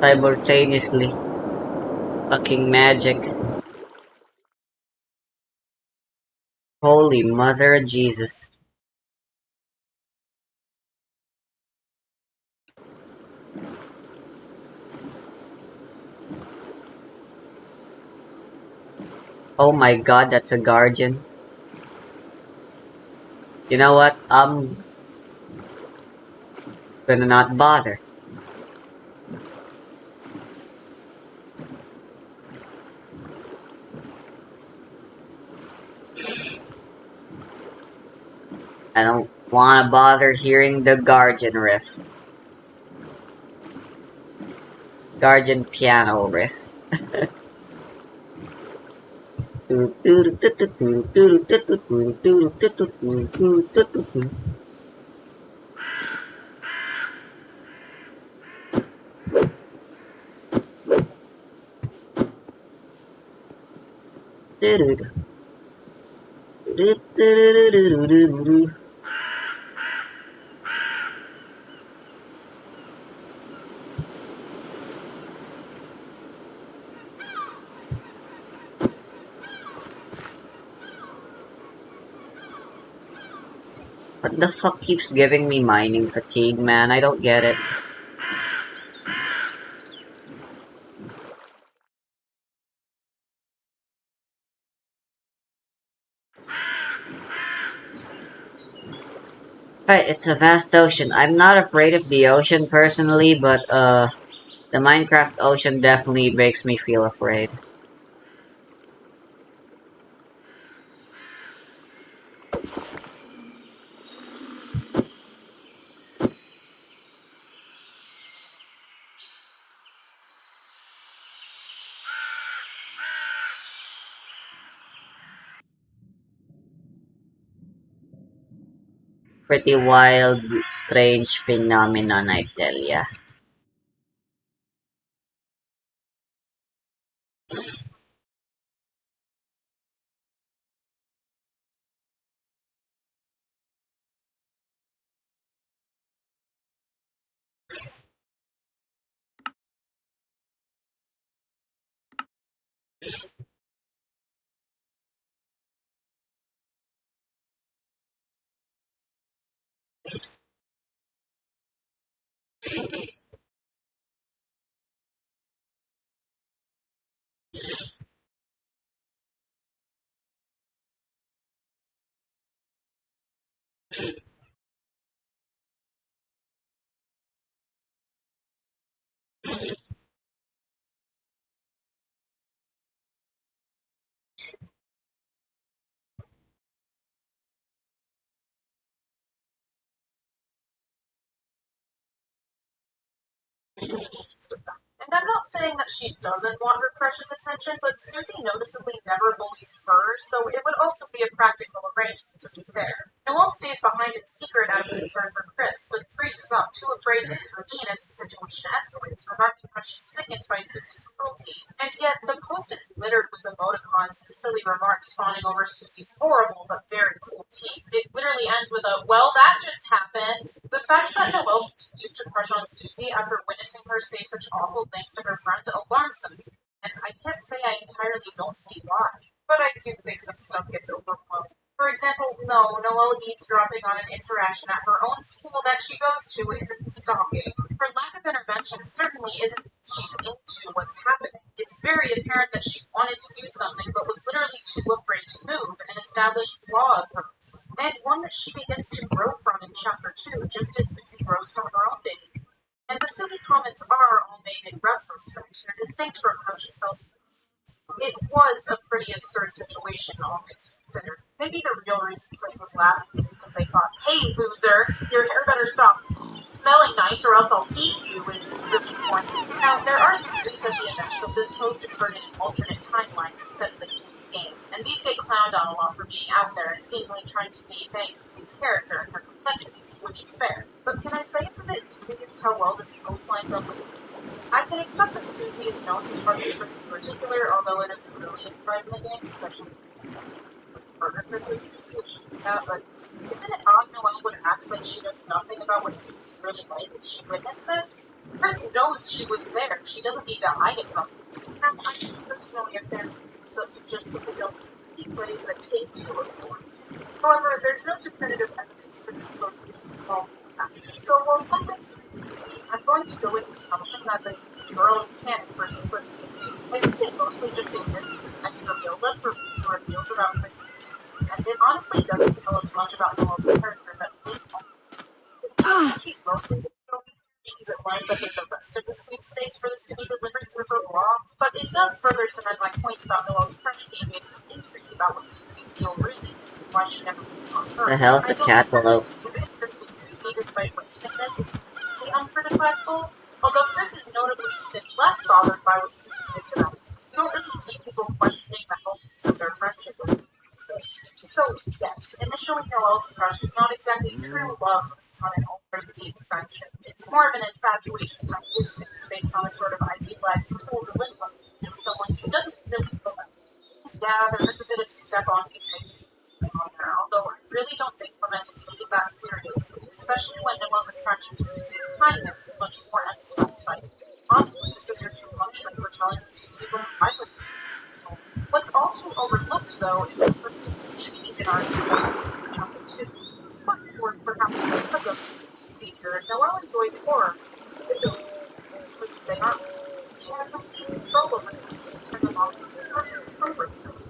Simultaneously. Fucking magic. Holy Mother of Jesus. Oh my god, that's a guardian. You know what? I'm gonna not bother. I don't wanna bother hearing the Guardian riff. Guardian piano riff. What the fuck keeps giving me mining fatigue, man? I don't get it. Right, it's a vast ocean. I'm not afraid of the ocean personally, but the Minecraft ocean definitely makes me feel afraid. Pretty wild, strange phenomenon, I tell ya. And I'm not saying that she doesn't want her crush's attention, but Susie noticeably never bullies her, so it would also be a practical arrangement, to be fair. Noelle stays behind in secret out of concern for Chris, but freezes up, too afraid to intervene as the situation escalates, remarking how she's sickened by Susie's cruelty. And yet, the post is littered with emoticons and silly remarks fawning over Susie's horrible but very cool teeth. It literally ends with a, well, that just happened. The fact that Noelle continues to crush on Susie after witnessing her say such awful things to her friend alarms some people, and I can't say I entirely don't see why. But I do think some stuff gets overblown. For example, no, Noelle eavesdropping on an interaction at her own school that she goes to isn't stalking. Her lack of intervention certainly isn't she's into what's happening. It's very apparent that she wanted to do something but was literally too afraid to move, an established flaw of hers, and one that she begins to grow from in Chapter 2, just as Susie grows from her own baby. And the silly comments are all made in retrospect. They're distinct from how she felt. It was a pretty absurd situation, all things considered. Maybe the real reason Chris was laughing is because they thought, hey, loser, your hair better stop smelling nice or else I'll eat you, is really important. Now, there are theories that the events of this post occurred in an alternate timeline instead of the game, and these get clowned on a lot for being out there and seemingly trying to defang Susie's character and her complexities, which is fair. But can I say it's a bit dubious how well this post lines up with I can accept that Susie is known to target Chris in particular, although it isn't really implied in the game, especially because you don't partner Chris with Susie if she did that, but isn't it odd Noelle would act like she knows nothing about what Susie's really like if she witnessed this? Chris knows she was there, she doesn't need to hide it from her. Now, I think personally a fair so suggest that the Delta play is a take-two of sorts. However, there's no definitive evidence for this post being involved. So while some things confuse me, I'm going to go with the assumption that the mural is canon for simplicity's sake. I think it mostly just exists as extra build-up for future reveals about Chris and Susie, and it honestly doesn't tell us much about Noelle's character that we didn't know. It feels like she's mostly because it lines up with the rest of the sweepstakes for this to be delivered through her blog, but it does further cement my point about Noelle's crush being based on intrigue about what Susie's deal really is and why she never puts on her. The hell's a cantaloupe? Interest in Susie despite witnessing this is completely uncriticizable, although Chris is notably even less bothered by what Susie did to them. You don't really see people questioning the healthiness of their friendship with this. So, yes, initially Noelle's crush is not exactly true love based on an already deep friendship. It's more of an infatuation from distance based on a sort of idealized cool delinquent of someone who doesn't really feel like. Yeah, there is a bit of step-on-me type feeling on there, although I really don't think we're meant to take it that seriously, especially when Noelle's attraction to Susie's kindness is much more emphasized by it. Honestly, this is your true punishment for telling me Susie wouldn't fight with you. So, what's all too overlooked, though, is the perfume's change in our experience chapter 2. Despite, or perhaps because of this feature, Noelle enjoys horror. Because they aren't. She has no control over them. She turns them all into her.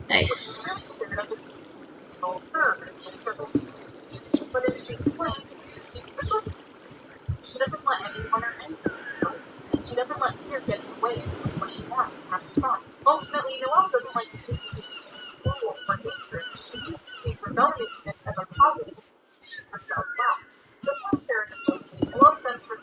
Nice. What she's really scared of is control her, and she's struggling to see it. But as she explains, Susie's the good one. She doesn't let anyone or anything control her, and she doesn't let fear get in the way of doing what she wants and having fun. Ultimately, Noelle doesn't like Susie because she's cruel or dangerous. She views Susie's rebelliousness as a positive she herself lacks. Before Ferris still see, Noelle spends her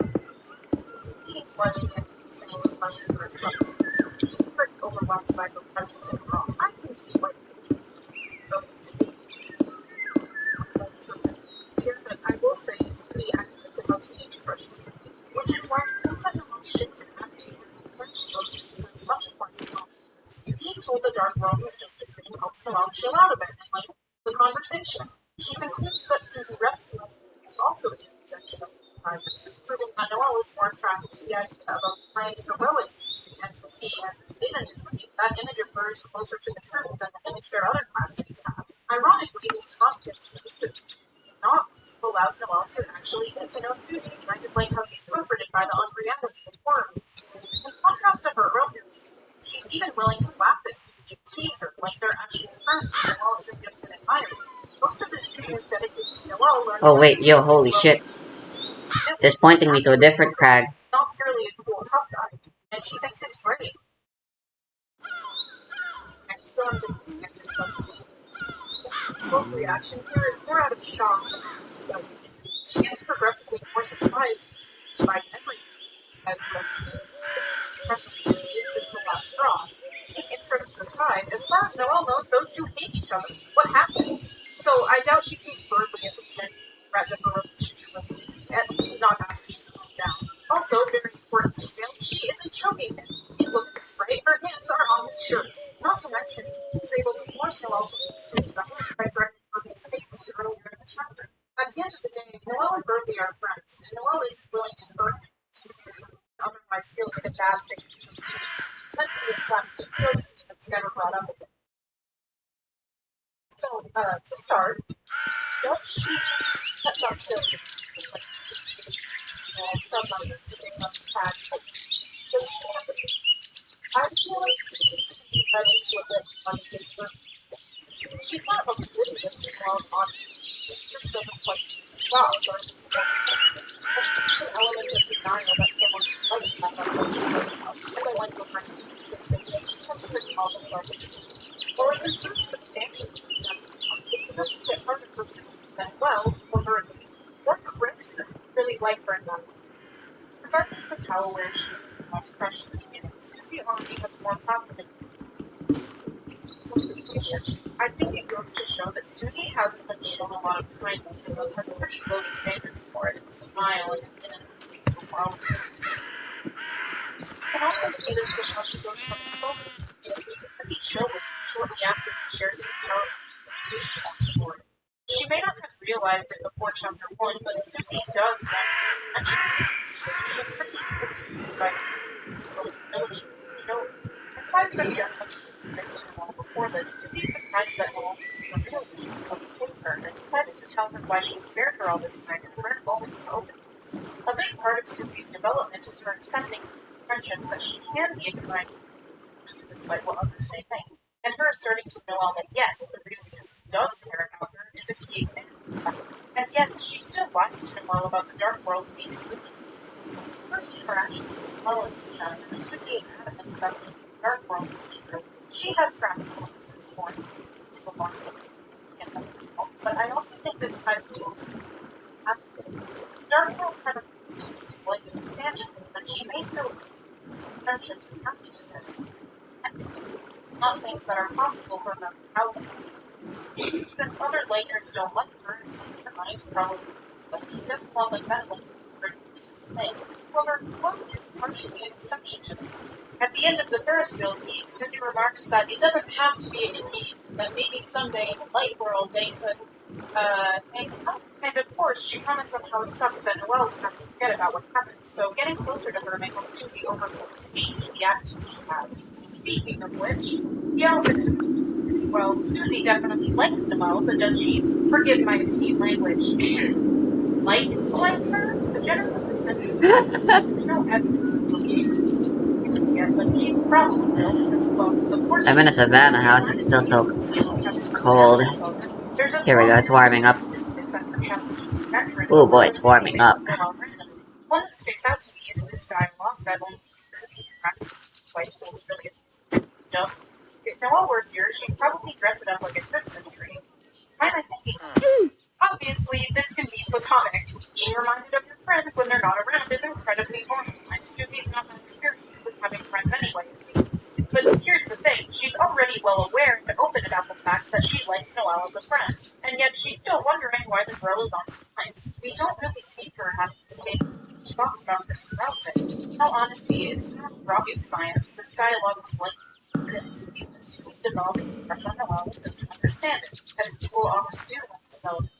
Susie eating flesh and insane to mushroom for substance. She's pretty overwhelmed by her presence in her own. I can see what she's supposed to be. Here, but I will say it's pretty accurate to how teenage crushes can be, which is why I think that Noelle's shift in attitude to the French skills is much more important. Being told the dark world is just a dream helps Noelle chill out a bit and the conversation. She concludes that Susie rescuing is also a deep rejection of outsiders, proving that Noelle is more attracted to the idea of a kind, heroic Susie, and seeing as this isn't a dream, that image of her is closer to the truth than the image their other classmates have. Ironically, this confidence boost is not allows Noelle to actually get to know Susie, kind of like how she's comforted by the unreality of horror movies. In contrast to her earlier, she's even willing to laugh at Susie and tease her like they're actual friends. Noelle isn't just an admirer. Most of this scene is dedicated to Noelle learning Oh wait, yo, holy shit. It's pointing me to a different crag. not purely a cool tough guy, and she thinks it's great. And still I'm being detected by the scene. Noelle's reaction here is more out of shock than jealousy. She gets progressively more surprised by everything besides jealousy. Crushing Susie is just the last straw. Interests aside, as far as Noelle knows, those two hate each other. What happened? So I doubt she sees Birdley as a genuine threat to her relationship with Susie, at least not after she's calmed down. Also, very important detail, she isn't choking him. He's looking spray, her hands are on his shirts. Not to mention, he's able to force Noelle to leave Susie behind by threatening Birdley's safety earlier in the chapter. At the end of the day, Noelle and Birdley are friends, and Noelle isn't willing to hurt Susie. Otherwise feels like a bad thing interpretation. It's meant to be a slapstick joke scene that's never brought up again. So, to start, does she... That sounds silly. Just like Susie, from sitting on the pad. Does she have to... I feel like scenes can be ready to a bit on the discernment. She's not oblivious to Noelle's audience. She just doesn't quite flaws or use more potential. And there's an element of denial that someone like that much of Susan's about. As I went over this video, she has a pretty awful self-esteem. While it's improved substantially in chapter 1, it still makes it harder for her to believe that, well, or Birdley, or Chris really like her in that way. Regardless of how aware she is of Noelle's crush in the beginning, Susie already has more confidence situation. I think it goes to show that Susie hasn't been shown a lot of kindness and thus has pretty low standards for it in the smile and in an face of wild activity. You can also see this with how she goes from insulting into being pretty chill with him shortly after he shares his powerful presentation about the story. She may not have realized it before chapter 1, but Susie does want to mention it. She's pretty easily moved by his ability to show it. Aside from general to Noelle before this, Susie's surprised that Noelle is the real Susie who save her and decides to tell her why she spared her all this time in a rare moment of openness. A big part of Susie's development is her accepting friendships that she can be a kind person despite what others may think, and her asserting to Noelle that yes, the real Susie does care about her is a key example of that. And yet, she still lies to Noelle about the dark world being a dream. First interaction with Noelle in this chapter, Susie is adamant about keeping the dark world a secret. She has practical reasons for it to alarm them, but I also think this ties to that's dark worlds have improved Susie's life substantially, but she may still live friendships and happiness as connected to them, not things that are possible for her without them. Since other layers don't like her, and in her mind probably, but she doesn't want them meddling with her thing. However, Noelle is partially an exception to this. At the end of the Ferris wheel scene, Susie remarks that it doesn't have to be a dream, that maybe someday in the light world they could, hang out. And of course, she comments on how it sucks that Noelle would have to forget about what happened, so getting closer to her may help Susie overcome this gatekeeping attitude she has. Speaking of which, the elephant is, well, Susie definitely likes Noelle, but does she, forgive my obscene language, like her? The general consensus there's no evidence of those yet, but she probably will, because, well, of course I'm in a savannah house, it's still so cold. Here we go, it's warming up. Oh boy, it's warming up. One that sticks out to me is this dialogue that only twice, so it's really a jump. If Noelle were here, she'd probably dress it up like a Christmas tree. Why am I thinking? Obviously, this can be platonic. Being reminded of your friends when they're not around is incredibly normal, and Susie's not that experienced with having friends anyway, it seems. But here's the thing, she's already well aware and open about the fact that she likes Noelle as a friend, and yet she's still wondering why the girl is on her mind. We don't really see her having the same thoughts about Kristen Ralston. In all honesty, it's not rocket science. This dialogue was likely to view that Susie's developing a crush on Noelle and doesn't understand it, as people often do when developing.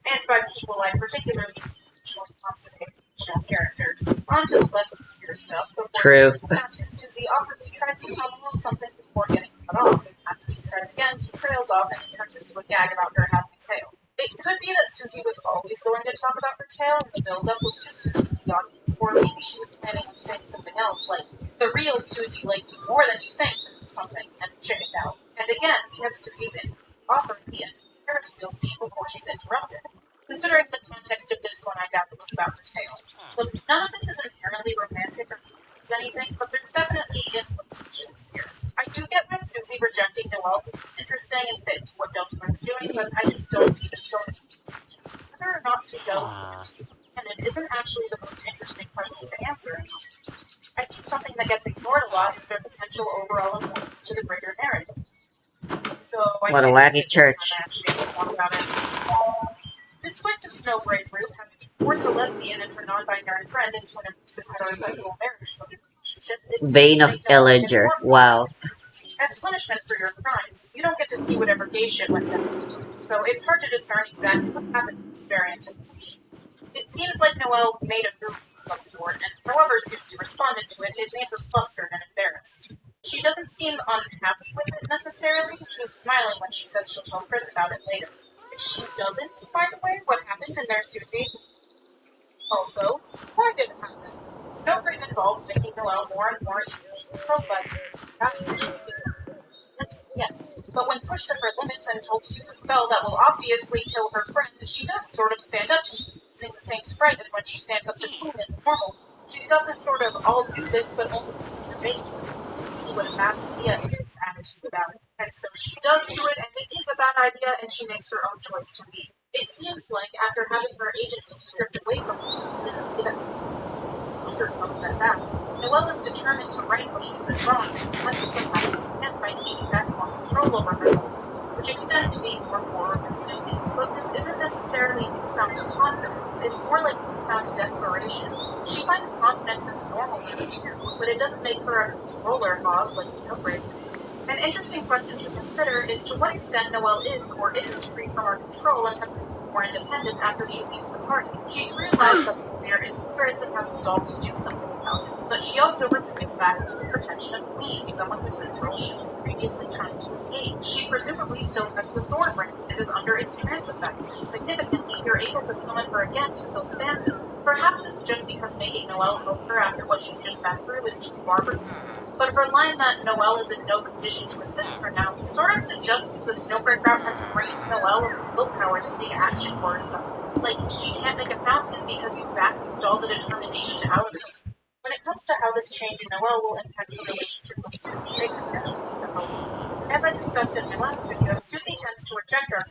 And by people, I particularly usually constipation characters. On to the less obscure stuff. True. Captain Susie awkwardly tries to tell Noel something before getting cut off. After she tries again, she trails off and it turns into a gag about her having a tail. It could be that Susie was always going to talk about her tail, and the build-up was just to tease the audience, or maybe she was planning on saying something else, like, the real Susie likes you more than you think, or something, and chickened out. And again, we have Susie's offer at the end of the Ferris wheel scene before she's interrupted. Considering the context of this one, I doubt it was about her tail. Look, none of this is inherently romantic or means anything, but there's definitely implications here. I do get why Susie rejecting Noel is interesting and fit into what Delta's doing, but I just don't see this going to be. Whether or not Suzelle is going to be independent isn't actually the most interesting question to answer. I think something that gets ignored a lot is their potential overall importance to the greater narrative. So What a wacky church. Despite the Snowbraid route having to force a lesbian and her non-binary friend into an abusive heterosexual marriage relationship, Vein of Illagers. Wow. as punishment for your crimes, you don't get to see whatever gay shit went down, so it's hard to discern exactly what happened in this variant of the scene. It seems like Noelle made a move of some sort, and however Susie responded to it, it made her flustered and embarrassed. She doesn't seem unhappy with it necessarily. She's smiling when she says she'll tell Chris about it later. If she doesn't, by the way, what happened in there, Susie? Also, why did it happen? Snowbrain involves making Noelle more and more easily controlled by her. That means that she's becoming yes, but when pushed to her limits and told to use a spell that will obviously kill her friend, she does sort of stand up to you, using the same sprite as when she stands up to Queen in the normal. She's got this sort of, I'll do this, but only to make you see what a bad idea it is attitude about it. And so she does do it, and it is a bad idea, and she makes her own choice to leave. It seems like, after having her agency stripped away from her, it didn't even undertones at that. Noelle is determined to right what she's been wronged and prevent it from happening again by taking back more control over her life, which extended to being more forward with Susie. But this isn't necessarily newfound confidence, it's more like newfound desperation. She finds confidence in the normal way too, but it doesn't make her a controller hog like Snowbrain is. An interesting question to consider is to what extent Noelle is or isn't free from her control and has become more independent after she leaves the party. She's realized that the player isn't Chris and has resolved to do something about it, but she also retreats back into the protection of Queen, someone whose control she was previously trying to escape. She presumably still has the Thorn Ring and is under its trance effect, and significantly, you're able to summon her again to kill Spamton. Perhaps it's just because making Noelle help her after what she's just been through is too far for her. But her line that Noelle is in no condition to assist her now sort of suggests the Snowbreak route has drained Noelle of willpower to take action for herself. Like, she can't make a fountain because you vacuumed all the determination out of her. When it comes to how this change in Noelle will impact her relationship with Susie, it could actually be several ways. As I discussed in my last video, Susie tends to reject our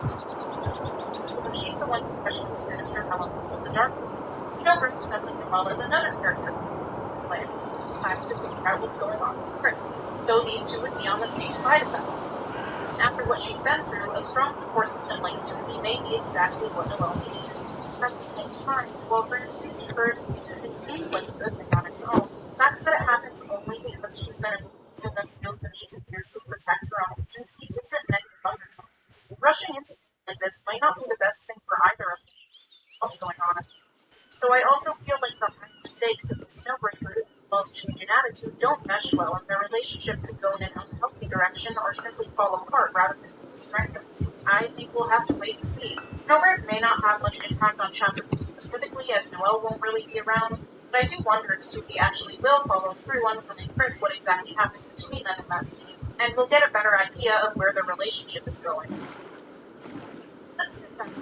because she's the one who questions sinister elements of the dark world. Snowbreak sets up Noelle as another character who's the player, deciding to figure out what's going on with Chris. So these two would be on the same side of that. After what she's been through, a strong support system like Susie may be exactly what Noelle needed. At the same time, while her increased courage with Susie seemed like a good thing on its own, the fact that it happens only because she's been abused and thus feels the need to fiercely protect her own agency gives it negative undertones. Rushing into things like this might not be the best thing for either of them. What's going on? So I also feel like the higher stakes of the Snowbreak route involves change in attitude don't mesh well, and their relationship could go in an unhealthy direction or simply fall apart rather than be strengthened. I think we'll have to wait and see. Snowbreak may not have much impact on Chapter 2 specifically, as Noelle won't really be around, but I do wonder if Susie actually will follow through on telling Chris what exactly happened between them in that scene, and we'll get a better idea of where their relationship is going. Let's get back to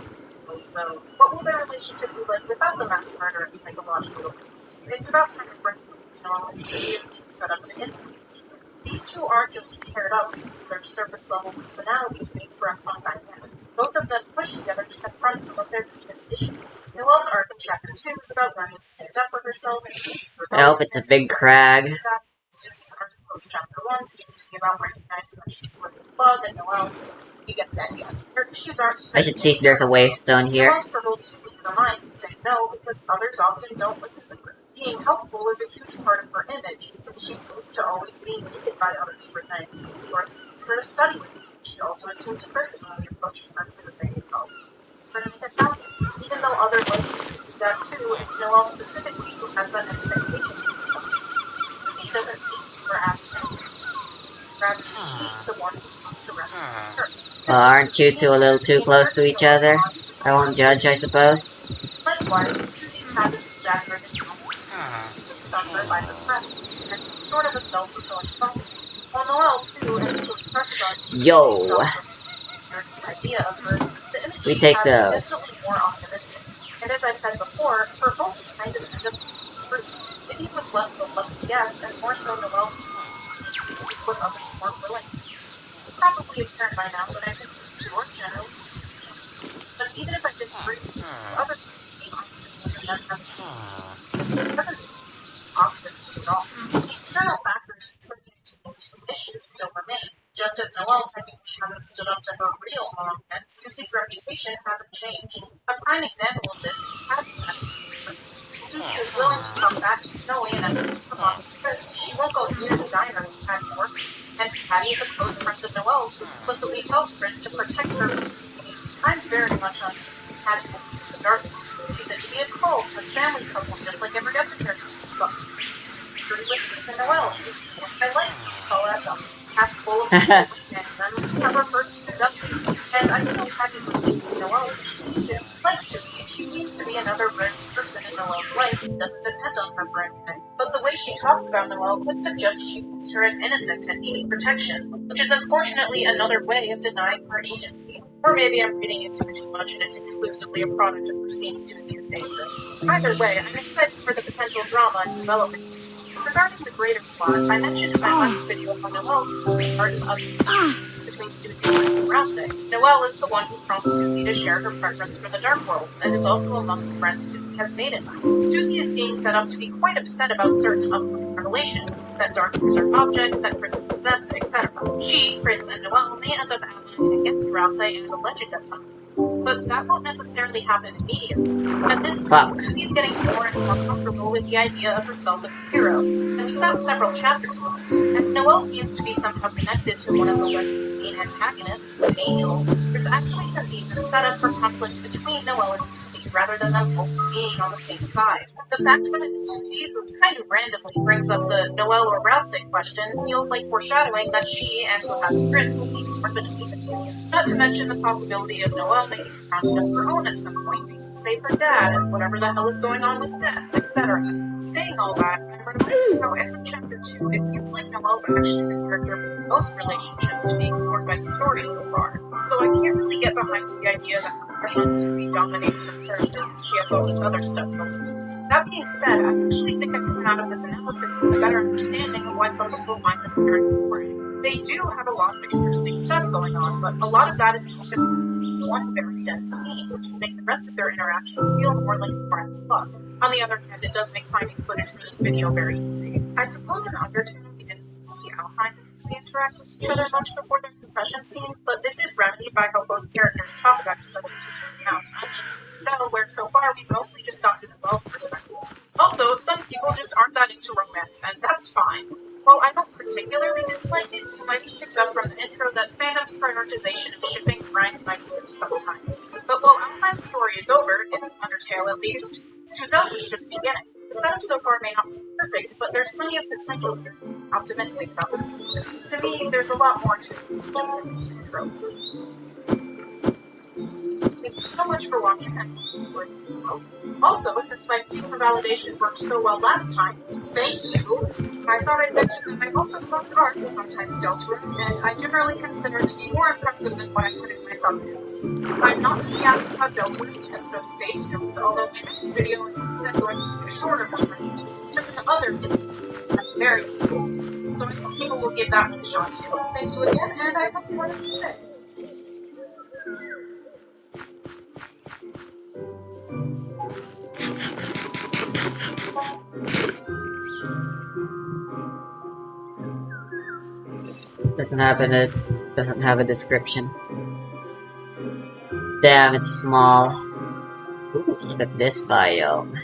though. What will their relationship be like without the mass murder and psychological abuse? It's about time to bring Noelle and Susie being set up to influence. These two aren't just paired up because their surface-level personalities make for a fun dynamic. Both of them push together to confront some of their deepest issues. Noelle's arc in Chapter 2 is about learning to stand up for herself and Susie's I hope it's a big crag. Susie's arc in post-Chapter 1 seems to be about recognizing that she's worthy of love, and Noelle, you get the idea. Her issues aren't I should see if there's a waystone here. Noelle struggles to speak her mind and say no because others often don't listen to her. Being helpful is a huge part of her image because she's used to always being needed by others for things, or needs her to study with. She also assumes Chris is only approaching her for the same help. It's for to make a fountain. even though other ladies would do that too, it's Noelle specifically who has that expectation of herself. Susie doesn't need or ask anything. Rather, she's the one who wants to rescue her. Well, aren't you two a little too close to each other? I won't judge, I suppose. Likewise, Susie's had this exaggerated fixed on her by her presence, and sort of a self-fulfilling prophecy. While Noelle, too, initially crushes on Susie Yo. this idea of her, the image We she take has those. is definitely more optimistic. And as I said before, her hopes kind of end up being true. Maybe it was less of a lucky guess, and more so Noelle sees what others weren't willing to. It's probably apparent by now that I think these two are generally. But even if I disagree with these other being obstacles and them having it doesn't obstacles at all. The external factors contributing to these two issues still remain. Just as Noelle technically hasn't stood up to her real mom yet, Susie's reputation hasn't changed. A prime example of this is Patty's attitude. Susie is willing to talk back to Snowy, and after her mom and Chris, she won't go near the diner with Patty's work. And Patty is a close friend of Noelle's who explicitly tells Chris to protect her from Susie. I'm very much on Patty in the dark. She said to be a cult, has family troubles just like every other character in this book. Straight with Chris and Noelle, she's what I like. Call that up. Half full of people, and then we have our first Susan. And I know Patty's related to Noelle's issues too. Like Susie, she seems to be another rare person in Noelle's life who doesn't depend on her for anything. But the way she talks about Noelle could suggest she views her as innocent and needing protection, which is unfortunately another way of denying her agency. Or maybe I'm reading into it too much and it's exclusively a product of her seeing Susie as dangerous. Either way, I'm excited for the potential drama and development. Regarding the greater plot, I mentioned in my last video how Noelle is part of between Susie, Chris, and Rousey. Noelle is the one who prompts Susie to share her preference for the Dark Worlds, and is also among the friends Susie has made in life. Susie is being set up to be quite upset about certain upcoming revelations, that Darkers are objects, that Chris is possessed, etc. She, Chris, and Noelle may end up allying against Rousey and the legend at some point. But that won't necessarily happen immediately. At this point, Susie's getting more and more comfortable with the idea of herself as a hero, and we've got several chapters left. And Noelle seems to be somehow connected to one of the legend's main antagonists, the Angel. There's actually some decent setup for conflict between Noelle and Susie, rather than them always being on the same side. The fact that it's Susie who kind of randomly brings up the Noelle or Rousey question feels like foreshadowing that she and perhaps Chris will be torn between the two. Not to mention the possibility of Noelle making a content of her own at some point, save her dad and whatever the hell is going on with Des, etc. Saying all that, I'm reminded how as of chapter 2, it feels like Noelle's actually the character with most relationships to be explored by the story so far. So I can't really get behind the idea that her crush on Susie dominates her character and she has all this other stuff going on. That being said, I actually think I've come out of this analysis with a better understanding of why some people find this character boring. They do have a lot of interesting stuff going on, but a lot of that is most important is one very dense scene, which will make the rest of their interactions feel more like part of the plot. On the other hand, it does make finding footage for this video very easy. I suppose in Undertale we didn't see Alpine and Susie interact with each other much before their confession scene, but this is remedied by how both characters talk about each other decently out. Unlike Suzelle, where so far we've mostly just gotten Noelle's perspective. Also, some people just aren't that into romance, and that's fine. While I don't particularly dislike it, you might have picked up from the intro that fandom's prioritization of shipping grinds my gears sometimes. But while Alpine's story is over, in Undertale at least, Suzelle's is just beginning. The setup so far may not be perfect, but there's plenty of potential here. I'm optimistic about the future. To me, there's a lot more to it than just the basic tropes. Thank you so much for watching. Also, since my piece for validation worked so well last time, thank you! I thought I'd mention that I also post art with sometimes Deltarune, and I generally consider it to be more impressive than what I put in my thumbnails. I'm not to be happy about Deltarune yet, so stay tuned, although my next video is instead going to be a shorter one, certain other videos are very cool. So I hope people will give that one a shot too. Thank you again, and I hope you want to stay. Doesn't have a description. Damn, it's small. Ooh, look at this biome.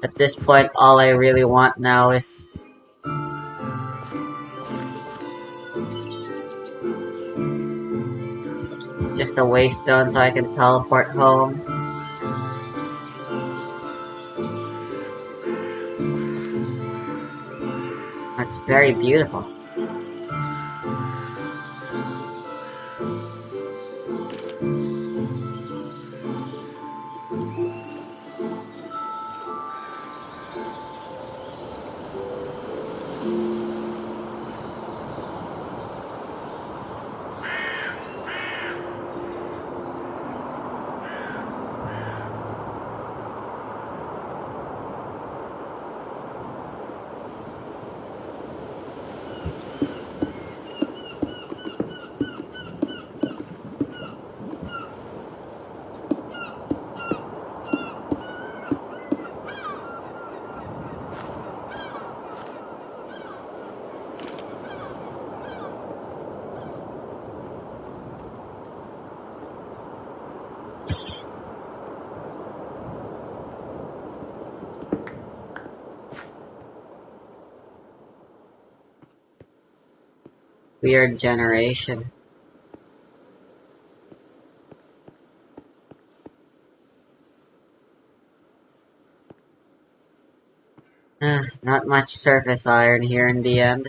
At this point, all I really want now is the waste stone so I can teleport home. That's very beautiful. Weird generation. Not much surface iron here in the end.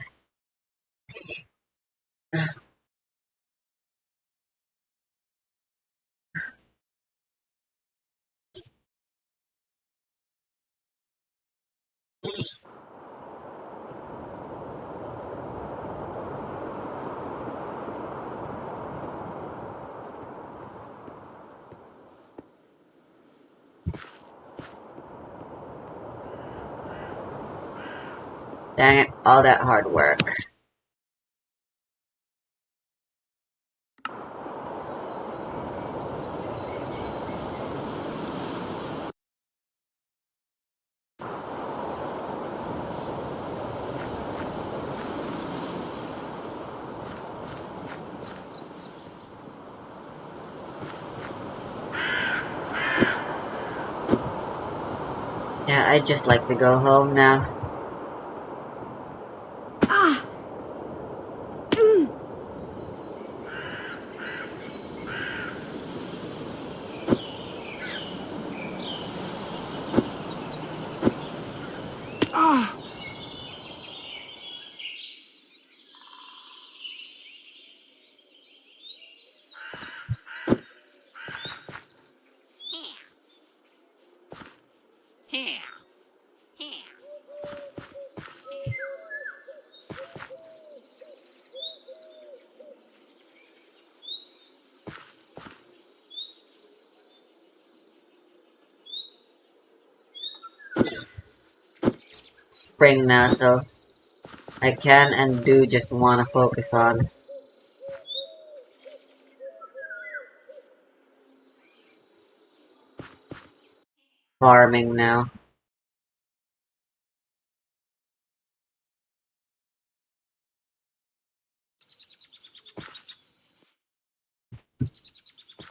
Dang it, all that hard work. Yeah, I'd just like to go home now. Spring now, so I can and do just want to focus on farming now.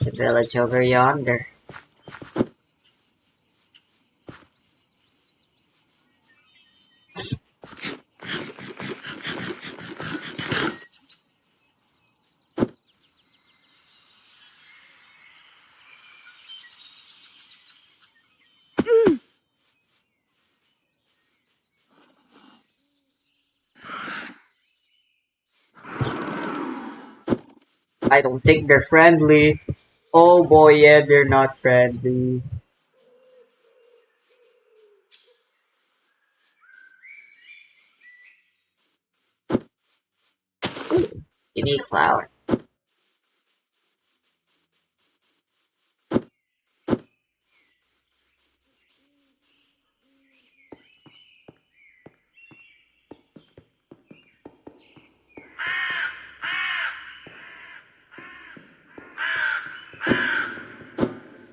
It's a village over yonder. I don't think they're friendly. Oh boy, yeah, they're not friendly. Unique flower.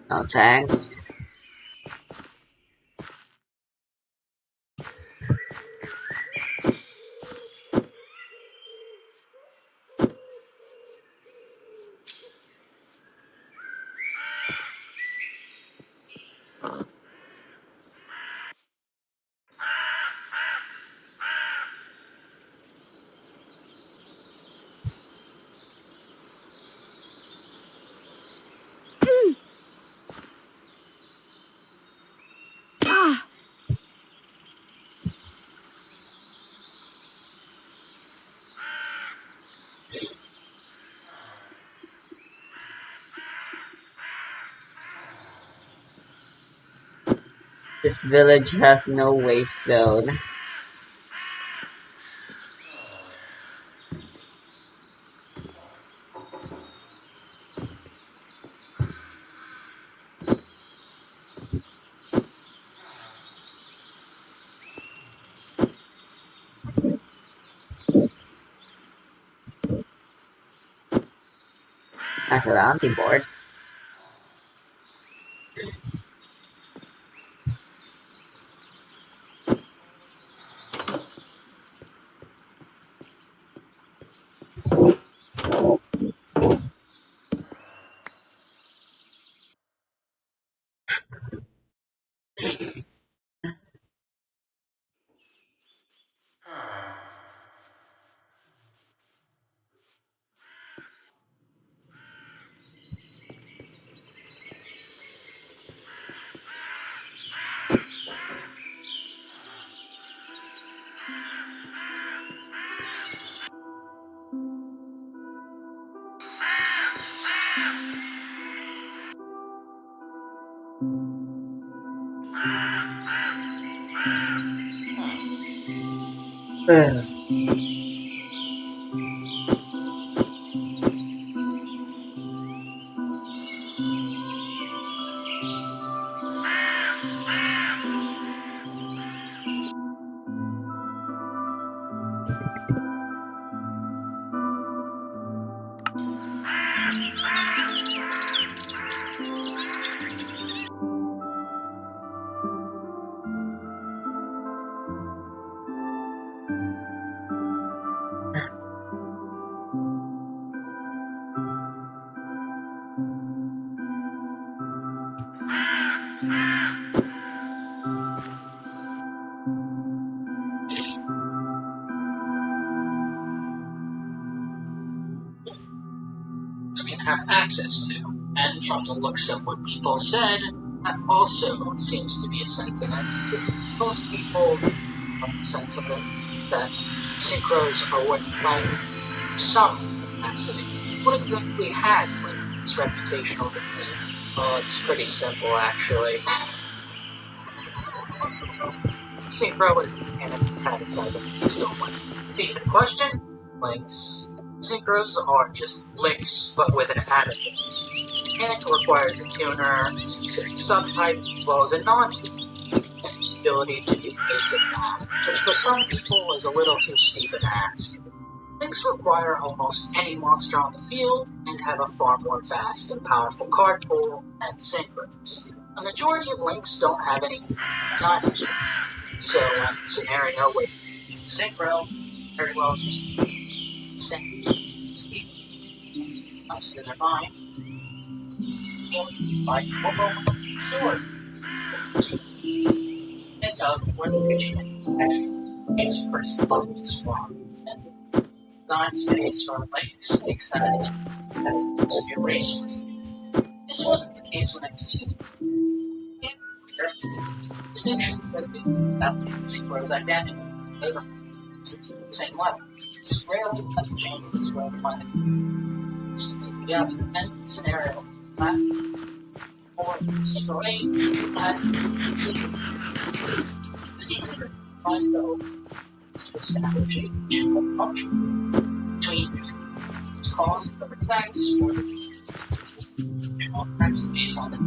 No thanks. This village has no waystone. That's a bounty board. Ugh. Can have access to. And from the looks of what people said, that also seems to be a sentiment. Most people have the sentiment that synchros are worth playing some capacity. What exactly has this reputational nickname? Oh, it's pretty simple actually. Synchro is an anti type of stolen. Thief in question, links. Synchros are just links, but with an additive. Mechanic requires a tuner, a specific subtype, as well as a non-tuner, and the ability to do basic math, which for some people is a little too steep an ask. Links require almost any monster on the field, and have a far more vast and powerful card pool than synchros. A majority of links don't have any designers, so in a scenario where synchro, very well just stand comes to their mind, and like door. Think of where the kitchen it's pretty fucking strong. And design space for lakes makes that a resource. This wasn't the case when I see distinctions that have been about synchro's identity. They were the same level. It's rarely that the chances were one of the other and scenario that or synchro 8 that season provides the openness to establish a general function between cost of attacks or the attacks based on the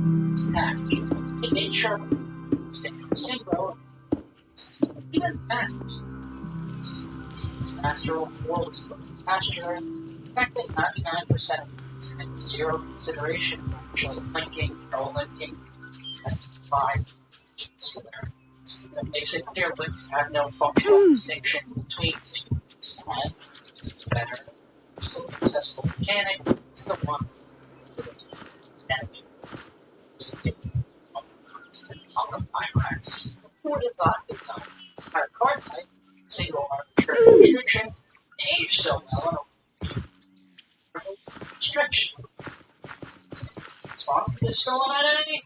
attack. In nature, distinct from synchro, even master of 4 was close pasture, affected 99% of these and 0 consideration for actually linking, role linking, as defined for their that makes it clear links have no functional distinction between synchros, and it's the better, easily accessible mechanic, it's the one that is on the Pyrax. Who would have thought its own entire card type, single arbitrary restriction, age so well restriction. Response to this stolen identity?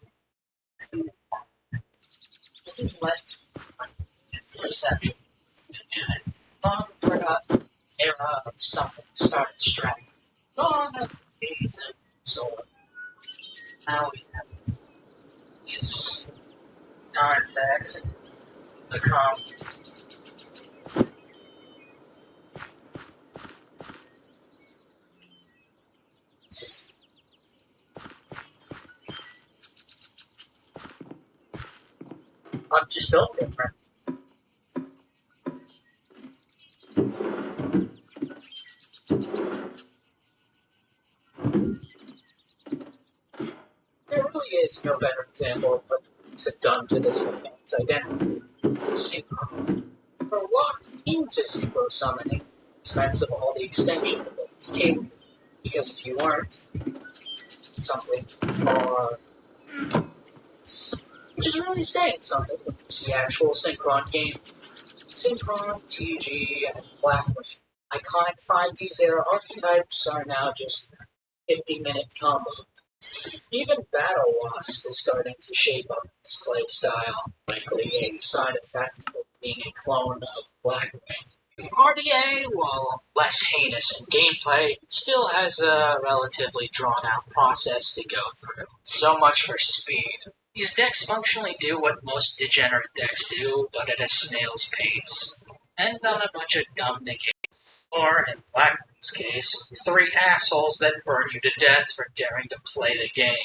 This is what perception. And long forgotten era of something started striking. Gone are the days of stolen. Now we have this context, the I'm just built different. There really is no better example of what it's done to this mechanic's identity. Synchro. We're locked into synchro summoning, expense of all the extension of its capable. Because if you weren't, something far, which is really saying something. It's the actual Synchron game. Synchron, TG, and Blackwing. Iconic 5D0 archetypes are now just 50-minute combo. Even Battle Wasp is starting to shape up its play style, likely a side effect of being a clone of Blackwing. RDA, while less heinous in gameplay, still has a relatively drawn-out process to go through. So much for speed. These decks functionally do what most degenerate decks do, but at a snail's pace. And on a bunch of dumb negations. Or, in Blackman's case, 3 assholes that burn you to death for daring to play the game.